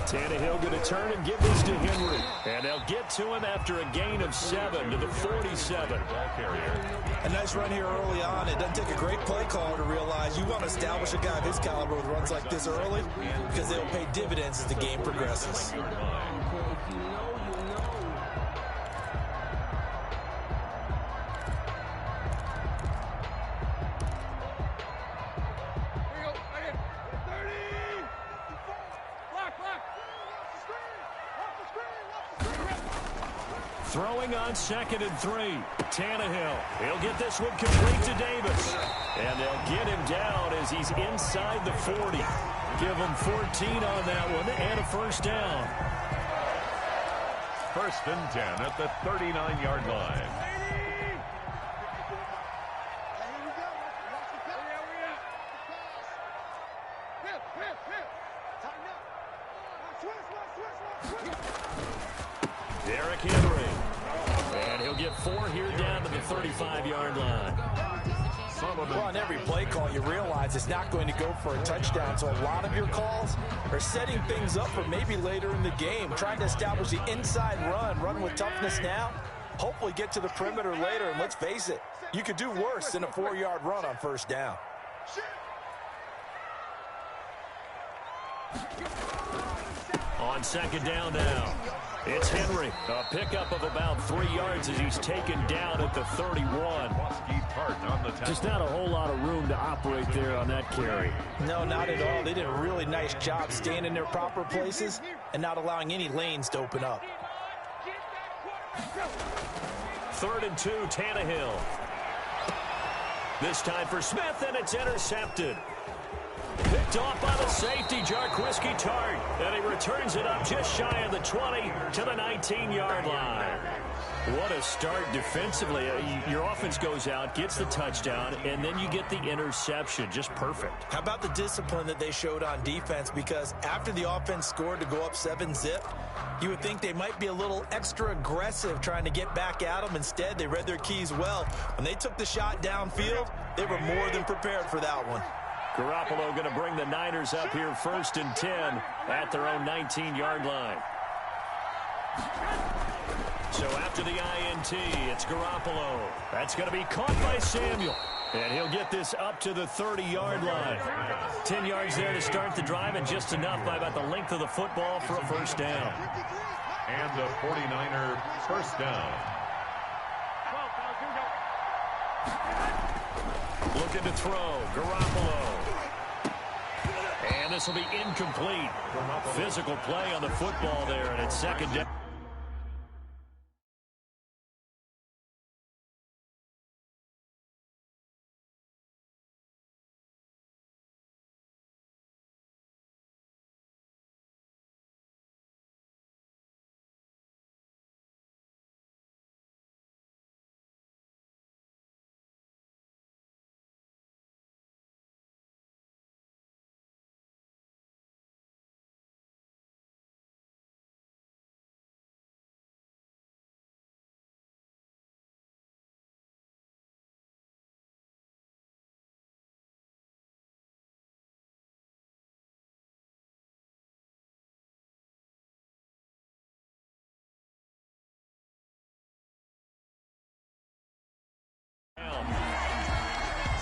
Tannehill going to turn and give this to Henry. And they'll get to him after a gain of 7 to the 47. A nice run here early on. It doesn't take a great play caller to realize you want to establish a guy of his caliber with runs like this early because they'll pay dividends as the game progresses. Throwing on 2nd and 3. Tannehill. He'll get this one complete to Davis. And they'll get him down as he's inside the 40. Give him 14 on that one and a first down. 1st and 10 at the 39-yard line. Derrick Henry. And he'll get 4 here down to the 35-yard line. Well, on every play call, you realize it's not going to go for a touchdown. So a lot of your calls are setting things up for maybe later in the game, trying to establish the inside run with toughness now. Hopefully get to the perimeter later, and let's face it, You could do worse than a 4-yard run on first down. On second down now, it's Henry. A pickup of about 3 yards as he's taken down at the 31. Just not a whole lot of room to operate there on that carry. No, not at all. They did a really nice job staying in their proper places and not allowing any lanes to open up. 3rd and 2, Tannehill. This time for Smith, and it's intercepted. Picked off by the safety, Jarquiski Tart, and he returns it up just shy of the 20 to the 19-yard line. What a start defensively. Your offense goes out, gets the touchdown, and then you get the interception. Just perfect. How about the discipline that they showed on defense? Because after the offense scored to go up 7-zip, you would think they might be a little extra aggressive trying to get back at them. Instead, they read their keys well. When they took the shot downfield, they were more than prepared for that one. Garoppolo going to bring the Niners up here 1st and 10 at their own 19-yard line. So after the INT, it's Garoppolo. That's going to be caught by Samuel. And he'll get this up to the 30-yard line. 10 yards there to start the drive, and just enough by about the length of the football for a first down. And the 49er first down. Looking to throw, Garoppolo. And this will be incomplete. Physical play on the football there, and it's second down.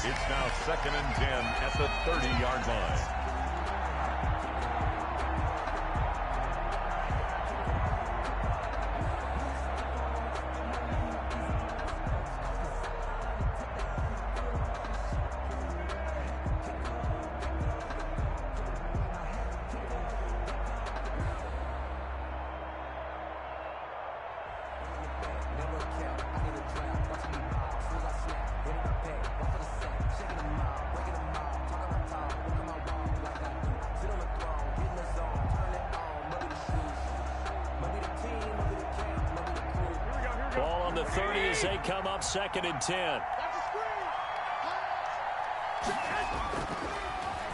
It's now 2nd and 10 at the 30-yard line. The 30 as they come up 2nd and 10.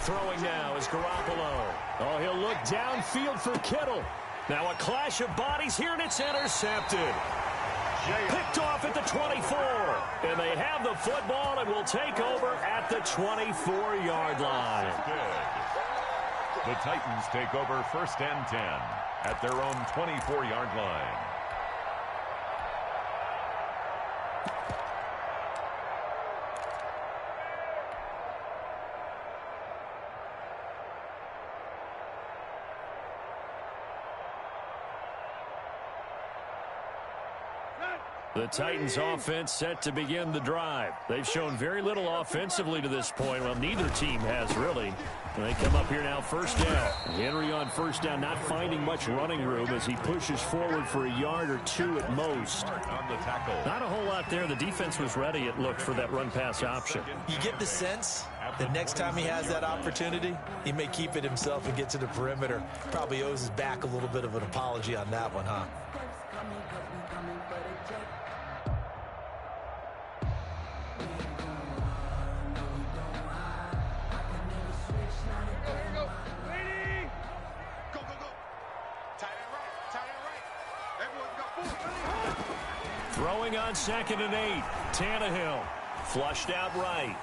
Throwing now is Garoppolo. Oh, he'll look downfield for Kittle. Now a clash of bodies here, and it's intercepted. Picked off at the 24. And they have the football and will take over at the 24-yard line. The Titans take over 1st and 10 at their own 24-yard line. The Titans offense set to begin the drive. They've shown very little offensively to this point. Well, neither team has really. And they come up here now 1st down. Henry on 1st down, not finding much running room as he pushes forward for a yard or 2 at most. On the tackle. Not a whole lot there. The defense was ready, it looked, for that run-pass option. You get the sense that next time he has that opportunity, he may keep it himself and get to the perimeter. Probably owes his back a little bit of an apology on that one, huh? Throwing on 2nd and 8. Tannehill flushed out right.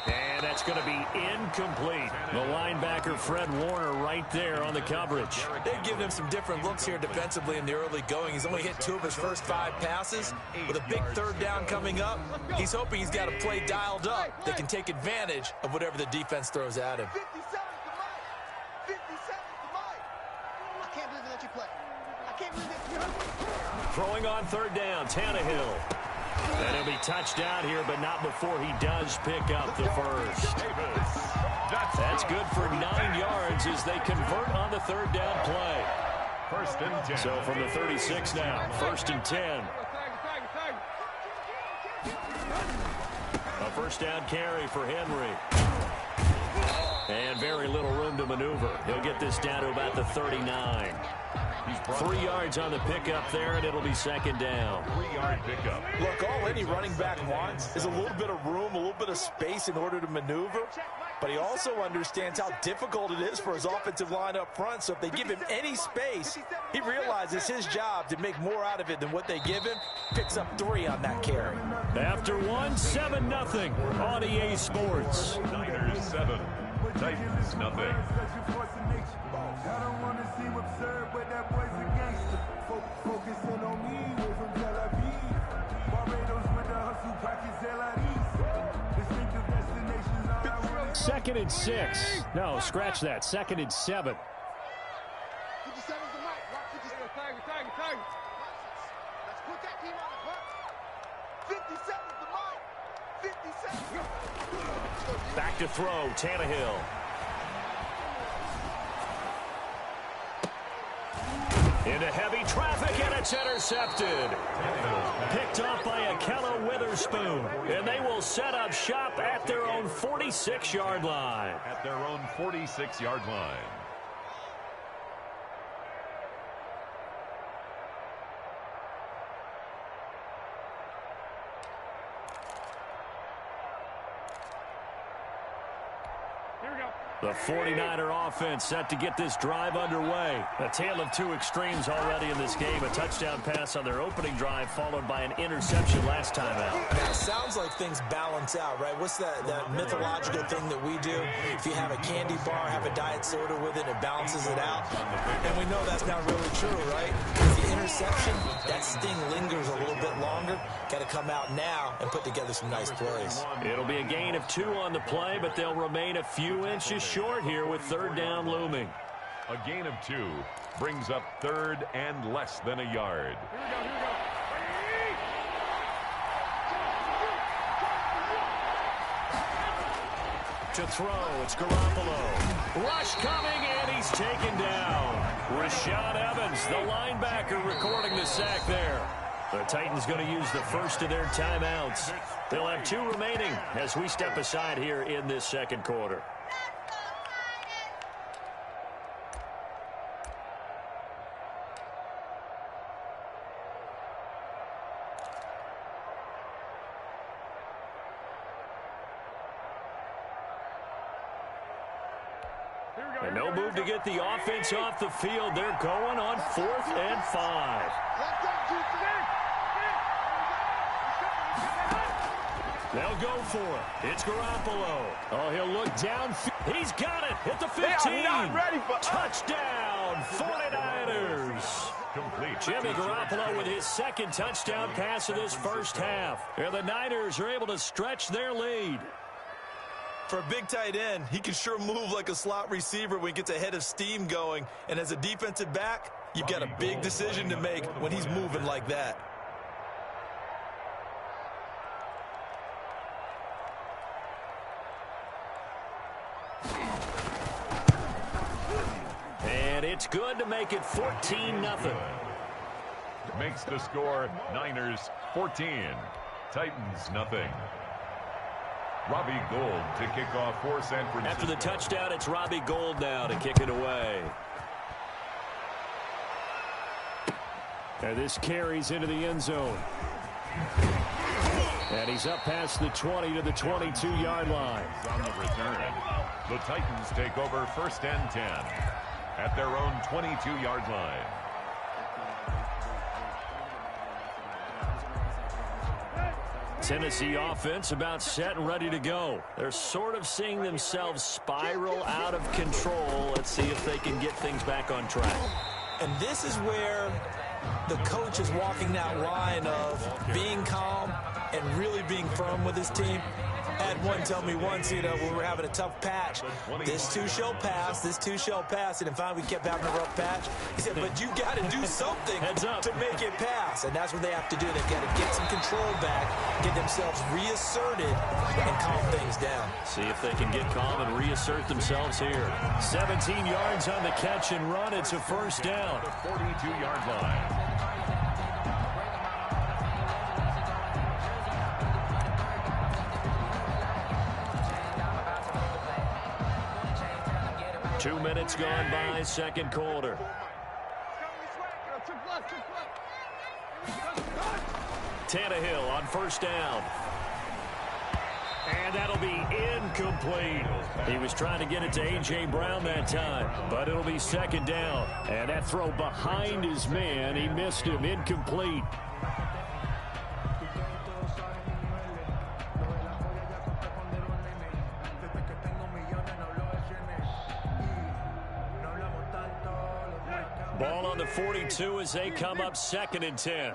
And that's going to be incomplete. The linebacker, Fred Warner, right there on the coverage. They've given him some different looks here defensively in the early going. He's only hit 2 of his first 5 passes. With a big third down coming up, he's hoping he's got a play dialed up that can take advantage of whatever the defense throws at him. 57 to Mike. 57 to Mike. I can't believe they let you play. I can't believe they... Throwing on third down, Tannehill. And he'll be touched down here, but not before he does pick up the first. That's good for 9 yards as they convert on the third down play. First and 10. So from the 36 now, first and 10. A first down carry for Henry. And very little room to maneuver. He'll get this down to about the 39. 3 yards on the pickup there, and it'll be second down. 3-yard pickup. Look, all any running back wants is a little bit of room, a little bit of space in order to maneuver. But he also understands how difficult it is for his offensive line up front. So if they give him any space, he realizes his job to make more out of it than what they give him. Picks up 3 on that carry. After 1, 7-0 on EA Sports. Niners 7. Titans nothing. I don't want to seem absurd, but that boy's a gangster. Focusing on me, way from Tel Aviv. Barbados with the hustle, pockets LIDs. Distinctive destinations are I want to... Second and 6. No, scratch that. Second and 7. 57's the Mike. Rock 57. Let's put that team on the clock. 57's the Mike. 57. Back to throw, Tannehill. Into heavy traffic, and it's intercepted. Picked off by Akello Witherspoon. And they will set up shop at their own 46-yard line. At their own 46-yard line. The 49er offense set to get this drive underway. A tale of 2 extremes already in this game. A touchdown pass on their opening drive followed by an interception last time out. Now, it sounds like things balance out, right? What's that mythological thing that we do? If you have a candy bar, have a diet soda with it, it balances it out. And we know that's not really true, right? The interception, that sting lingers a little bit longer. Got to come out now and put together some nice plays. It'll be a gain of 2 on the play, but they'll remain a few inches short here with third down looming. A gain of 2 brings up third and less than a yard. To throw, it's Garoppolo. Rush coming, and he's taken down. Rashad Evans, the linebacker, recording the sack there. The Titans going to use the first of their timeouts. They'll have 2 remaining as we step aside here in this second quarter. And no move to get the offense off the field. They're going on 4th and 5. They'll go for it. It's Garoppolo. Oh, he'll look down. He's got it at the 15. They are not ready for touchdown, 49ers. Complete. Jimmy Garoppolo with his second touchdown pass of this first half. And the Niners are able to stretch their lead. For a big tight end, he can sure move like a slot receiver when he gets a head of steam going. And as a defensive back, you've got a big decision to make when he's moving like that. And it's good to make it 14-0. Makes the score Niners 14. Titans nothing. Robbie Gould to kick off for San Francisco. After the touchdown, it's Robbie Gould now to kick it away. And this carries into the end zone. And he's up past the 20 to the 22-yard line. On the return, the Titans take over first and 10 at their own 22-yard line. Tennessee offense about set and ready to go. They're sort of seeing themselves spiral out of control. Let's see if they can get things back on track. And this is where the coach is walking that line of being calm and really being firm with his team. I had one tell me once, when we were having a tough patch, this too shall pass, this too shall pass. And finally we kept having a rough patch. He said, but you got to do something to make it pass. And that's what they have to do. They've got to get some control back, get themselves reasserted, and calm things down. See if they can get calm and reassert themselves here. 17 yards on the catch and run. It's a first down. The 42-yard line. 2 minutes gone by, second quarter. Tannehill on first down. And that'll be incomplete. He was trying to get it to A.J. Brown that time, but it'll be second down. And that throw behind his man, he missed him, incomplete. Ball on the 42 as they come up second and 10.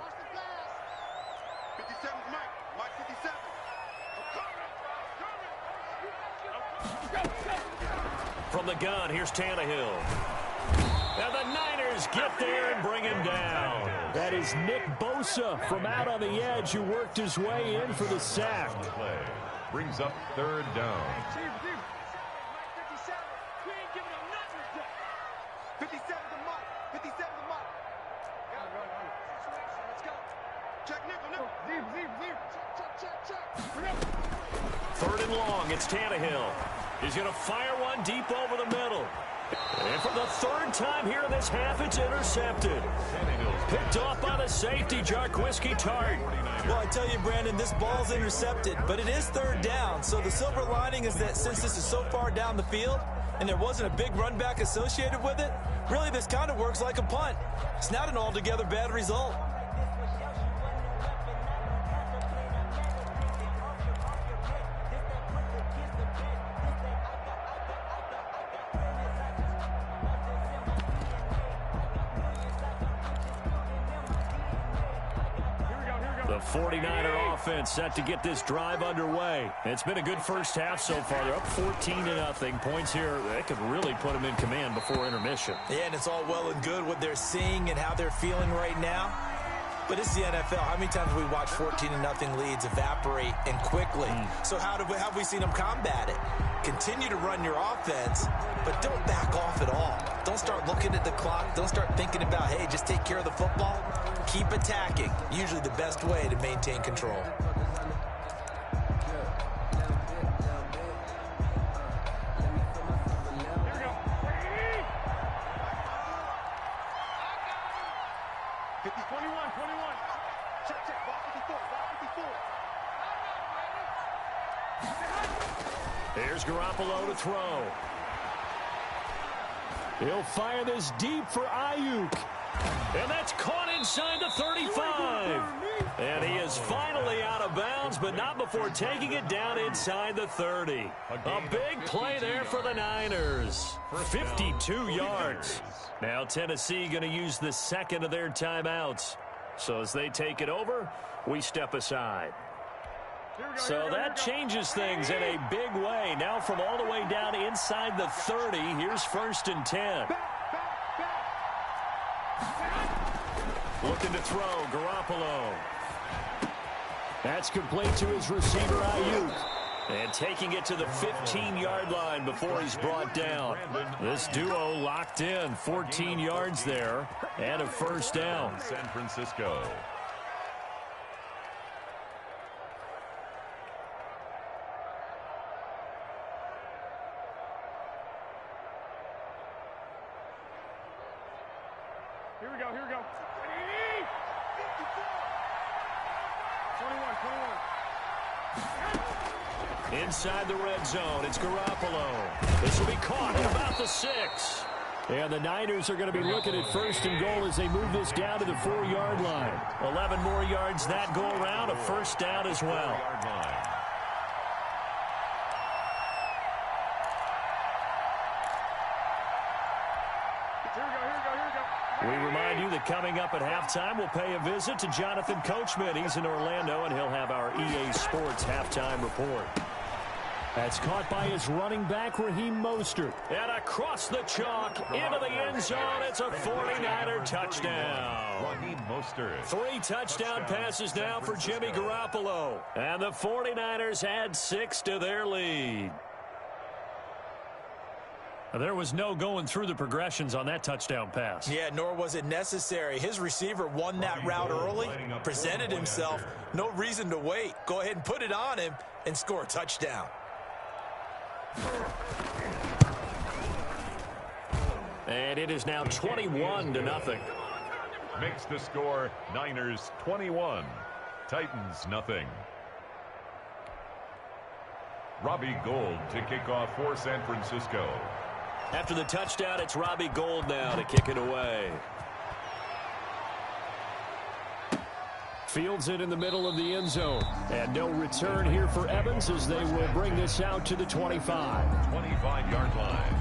57, Mike 57. From the gun, here's Tannehill. And the Niners get there and bring him down. That is Nick Bosa from out on the edge who worked his way in for the sack. Play brings up third down. 57 to Mike. 57 to Mike. Let's go. Check nickel. Check. Third and long, it's Tannehill. He's going to fire one deep over the middle. And for the third time here in this half, it's intercepted. Picked off by the safety, Jarquiski Tart. Well, I tell you, Brandon, this ball's intercepted, but it is third down. So the silver lining is that since this is so far down the field and there wasn't a big run back associated with it, really this kind of works like a punt. It's not an altogether bad result. The 49er offense set to get this drive underway. It's been a good first half so far. They're up 14-0. Points here, they could really put them in command before intermission. Yeah, and it's all well and good what they're seeing and how they're feeling right now. But it's the NFL. How many times have we watched 14-0 leads evaporate and quickly? So how have we seen them combat it? Continue to run your offense, but don't back off at all. Don't start looking at the clock. Don't start thinking about, hey, just take care of the football. Keep attacking. Usually the best way to maintain control. Here's Garoppolo to throw. He'll fire this deep for Ayuk. And that's caught inside the 35. And he is finally out of bounds, but not before taking it down inside the 30. A big play there for the Niners. 52 yards. Now Tennessee going to use the second of their timeouts. So as they take it over, we step aside. So that changes things in a big way. Now from all the way down inside the 30, here's first and 10. Looking to throw, Garoppolo. That's complete to his receiver, Ayuk. And taking it to the 15-yard line before he's brought down. This duo locked in, 14 yards there, and a first down. San Francisco. Here we go. 21. Inside the red zone, it's Garoppolo. This will be caught at about the 6. And the Niners are going to be looking at first and goal as they move this down to the 4-yard line. 11 more yards that go around, a first down as well. We remind you that coming up at halftime, we'll pay a visit to Jonathan Coachman. He's in Orlando, and he'll have our EA Sports halftime report. That's caught by his running back, Rgame Mostert. And across the chalk, into the end zone, it's a 49er touchdown. Rgame Mostert. 3 touchdown passes now for Jimmy Garoppolo. And the 49ers add 6 to their lead. There was no going through the progressions on that touchdown pass. Yeah, nor was it necessary. His receiver won that route early, presented himself. No reason to wait. Go ahead and put it on him and score a touchdown. And it is now 21-0. Makes the score Niners 21, Titans nothing. Robbie Gould to kick off for San Francisco. After the touchdown, it's Robbie Gould now to kick it away. Fields it in the middle of the end zone. And no return here for Evans as they will bring this out to the 25. 25-yard line.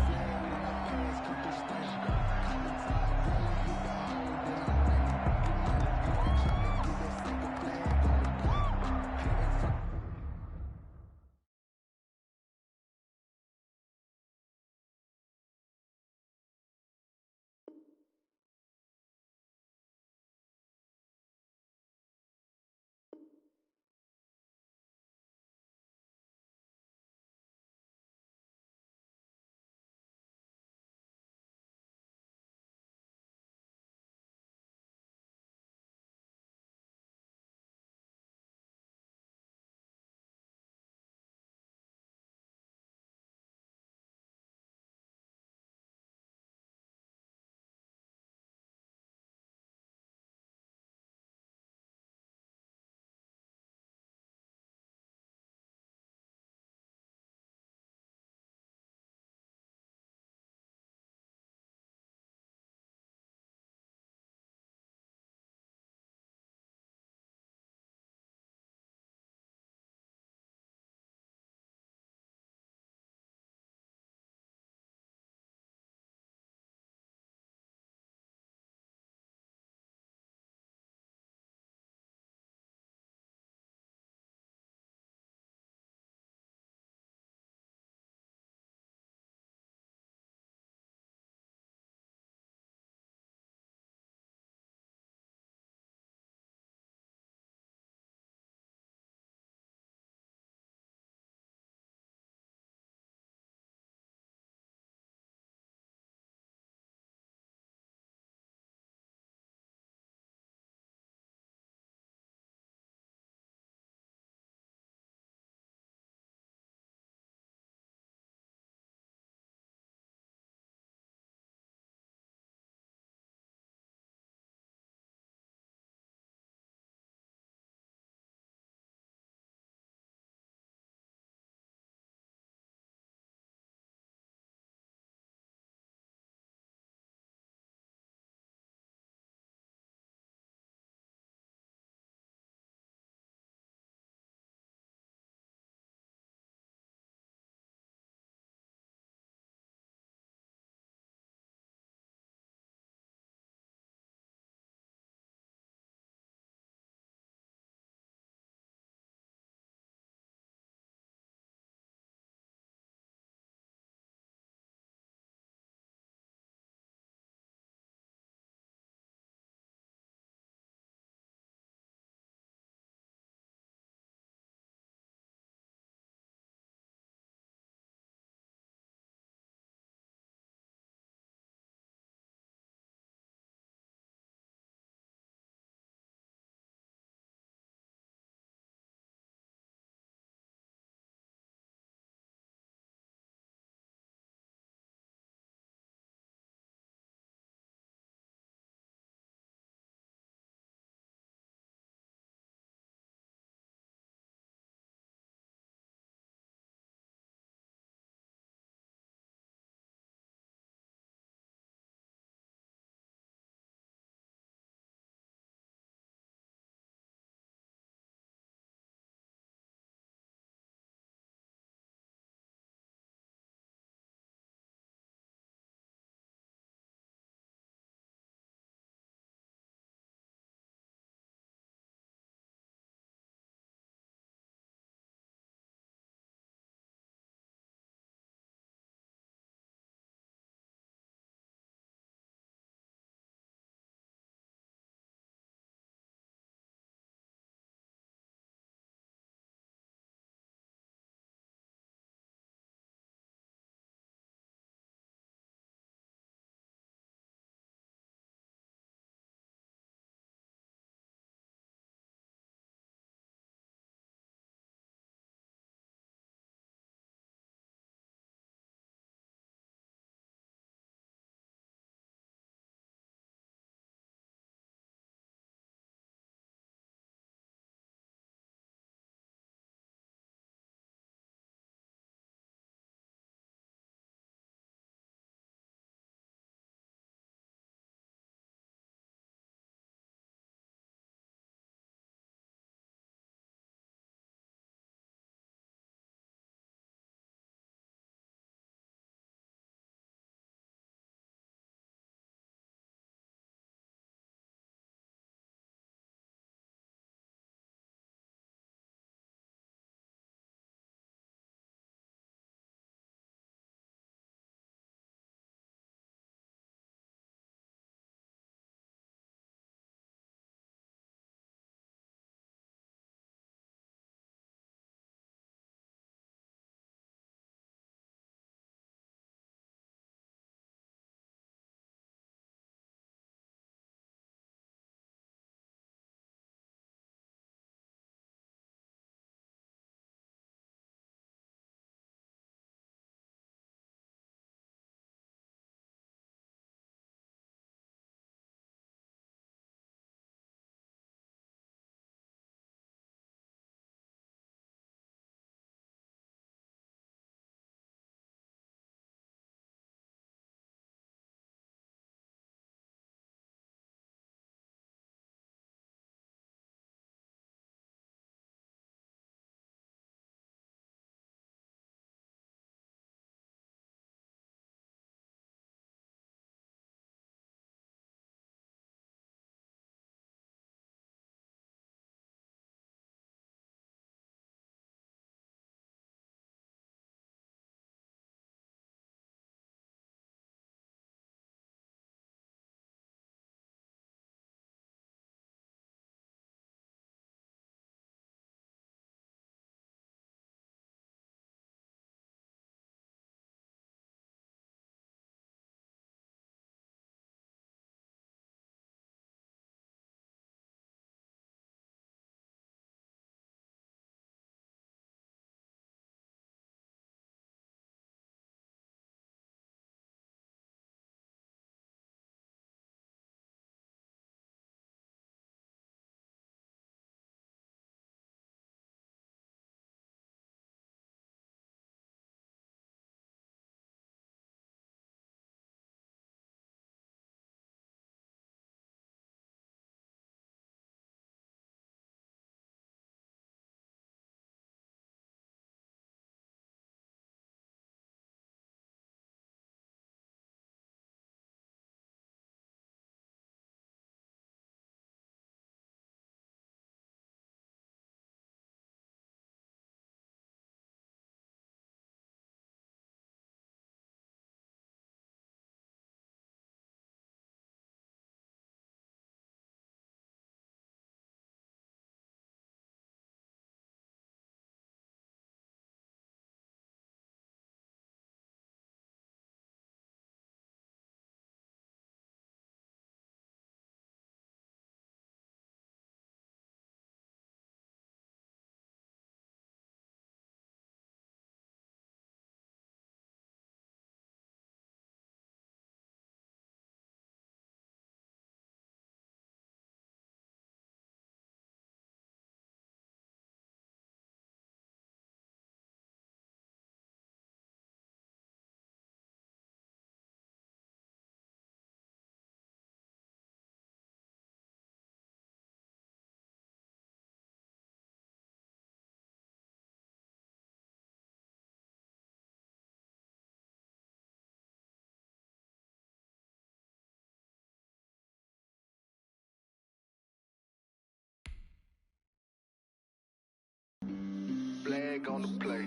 on the play.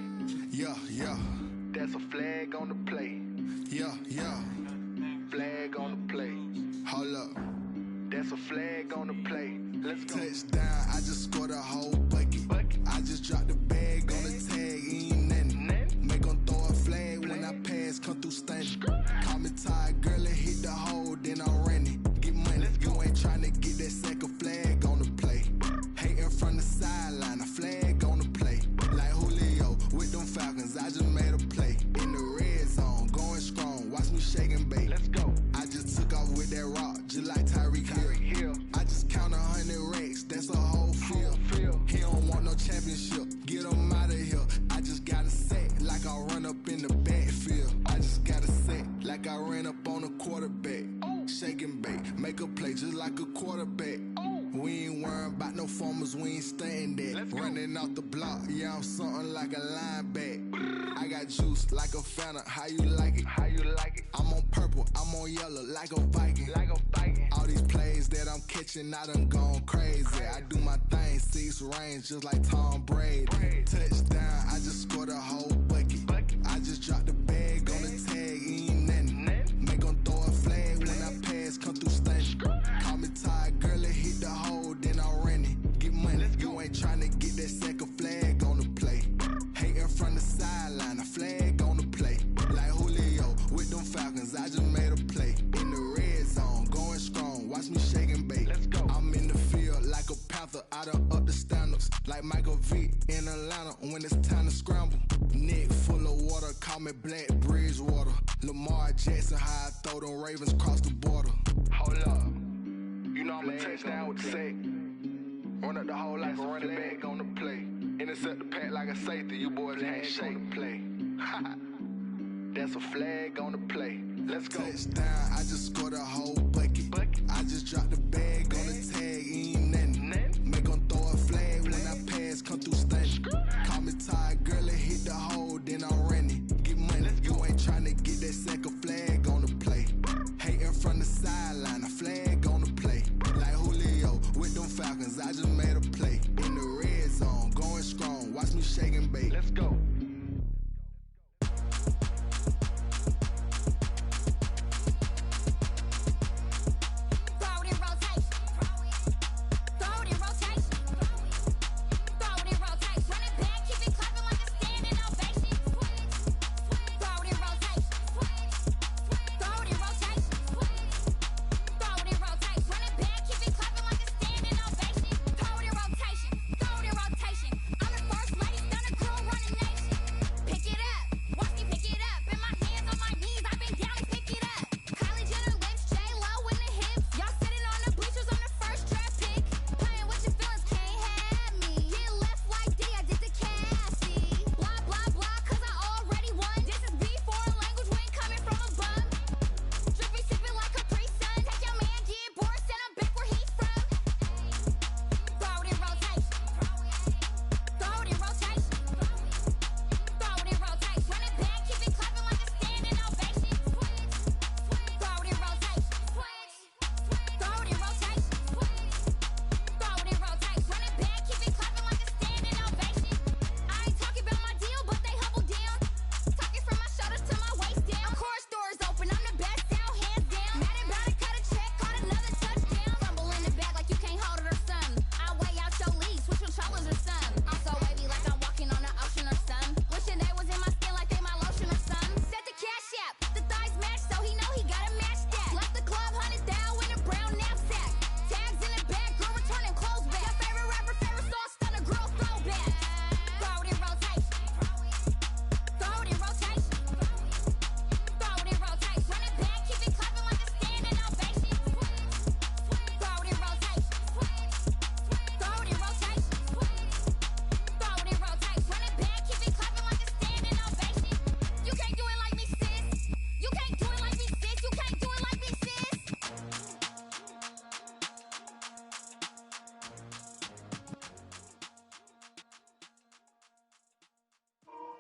Yeah, yeah. That's a flag on the play. Yeah, yeah. Flag on the play. Hold up. That's a flag on the play. Let's go. Touchdown, I just scored a whole bucket. I just dropped the bag on the tag, ain't nothing. Make them throw a flag when I pass, come through stunning. Call me tired, girl, and hit the hole, then I'm running. Get money, you ain't tryna get that second flag on the play. Hating from the sideline, a flag on the play. Like Julio with them Falcons, I just made a play. In the red zone, going strong, watch me shake and bake. Let's go. I just took off with that rock, just like Tyreek Hill. I just count 100 racks, that's a whole field. He don't want no championship, get him out of here. I just got a set, like I run up in the backfield. I just got a set, like I ran up on a quarterback. Shake and bake, make a play just like a quarterback. We ain't worrying about no formers, we ain't staying there. Running off the block, yeah, I'm something like a linebacker. I got juice like a Fanta, how you like it? How you like it? I'm on purple, I'm on yellow, like a Viking. Like a Viking. All these plays that I'm catching, I done gone crazy. I do my thing, 6 range, just like Tom Brady. Touchdown, I just scored a whole bucket. I just dropped the bag on the tag, ain't nothing. Make them throw a flag when I pass, come through stunning. Call me tired, girl, and hit the hole, then I'm running. Get money, you ain't tryna get that second flag on the play. Hating from the sideline, a flag on the play. Like Julio with them Falcons, I just made a play. In the red zone, going strong, watch me shake and bake. Let's go. I'm in the field like a Panther, I done up the standards. Like Michael Vick in Atlanta when it's time to scramble. Neck full of water, call me Black Bridgewater. Lamar Jackson, how I throw them Ravens across the border. Hold up, you know I'm a touchdown with the sack. Run up the hole like a running back on the play. Intercept the pack like a safety, you boys ain't shake the play. That's a flag on the play. Let's go. Touchdown, I just scored a whole bucket. I just dropped the bag on the tag, ain't nothing. Make them throw a flag when I pass, come through stunning. Call me tired, girl, and hit the hole, then I'm running. Get money, you ain't tryna get that second flag on the play. Hating from the sideline, a flag on the play. Like Julio with them Falcons, I just made a play. In the red zone, going strong, watch me shake and bake. Let's go.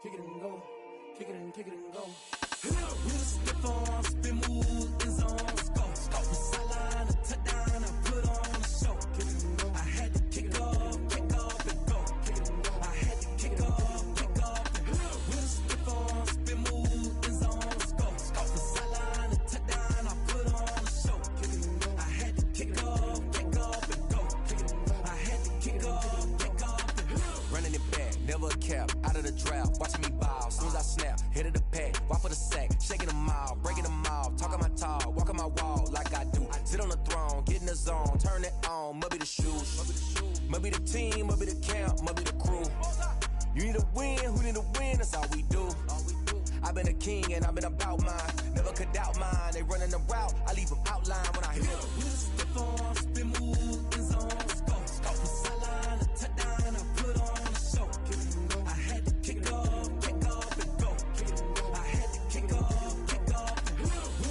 kick it and go, kick it and go. We the stiff on, spin move, in zone, let's go. From sideline to touchdown, I put on a show. I had to kick off and go. I had to kick off cap, out of the drought, watching me ball. Soon as I snap, hit of the pack, walk for the sack, shaking them all, breaking them all, talking my talk, walking my wall like I do. Sit on the throne, get in the zone, turn it on, must be the shoes, must be the team, must be the camp, must be the crew. You need to win, who need to win, that's all we do. I've been a king and I've been about mine, never could doubt mine. They running the route, I leave them outline when I hit them. Step on, spin, move, in zone, scope. From sideline to touchdown, I put on a show. I had to kick off and go. I had to kick off and go.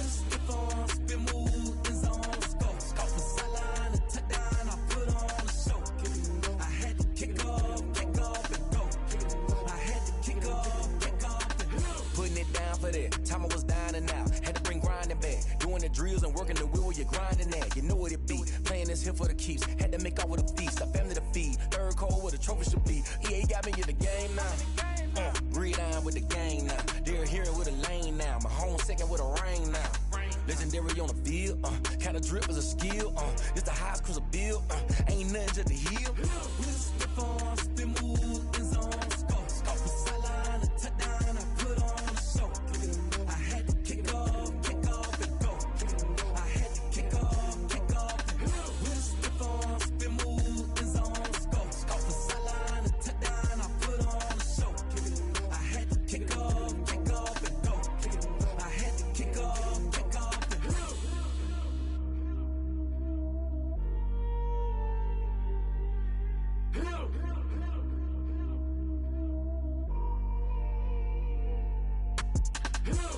Step on, spin, move, in zone, scope. From sideline to touchdown, I put on a show. I had to kick off and go. I had to kick off and go. Putting it down for that, time I was down and out. Had to bring grinding back, doing the drills and working the wheel where you're grinding at. You know what it be, playing this here for the keeps. Had to make out with a feast, a family to feed. Third cold where the trophy should be. EA got me in the game now. Breed on with the game now. They're here with a lane now. My home second with a rain now. Legendary on the field, kind of drip is a skill. It's the highest cruiser bill, ain't nothing just to heal. Step on, spin, move, in zone, scope. From sideline to touchdown, I put on a show. I had to kick off and go. I had to kick off and go. Step on, spin, move, in zone, scope. From sideline to touchdown, I put on a show. I had to kick off and go. I had to kick off and go. Yeah.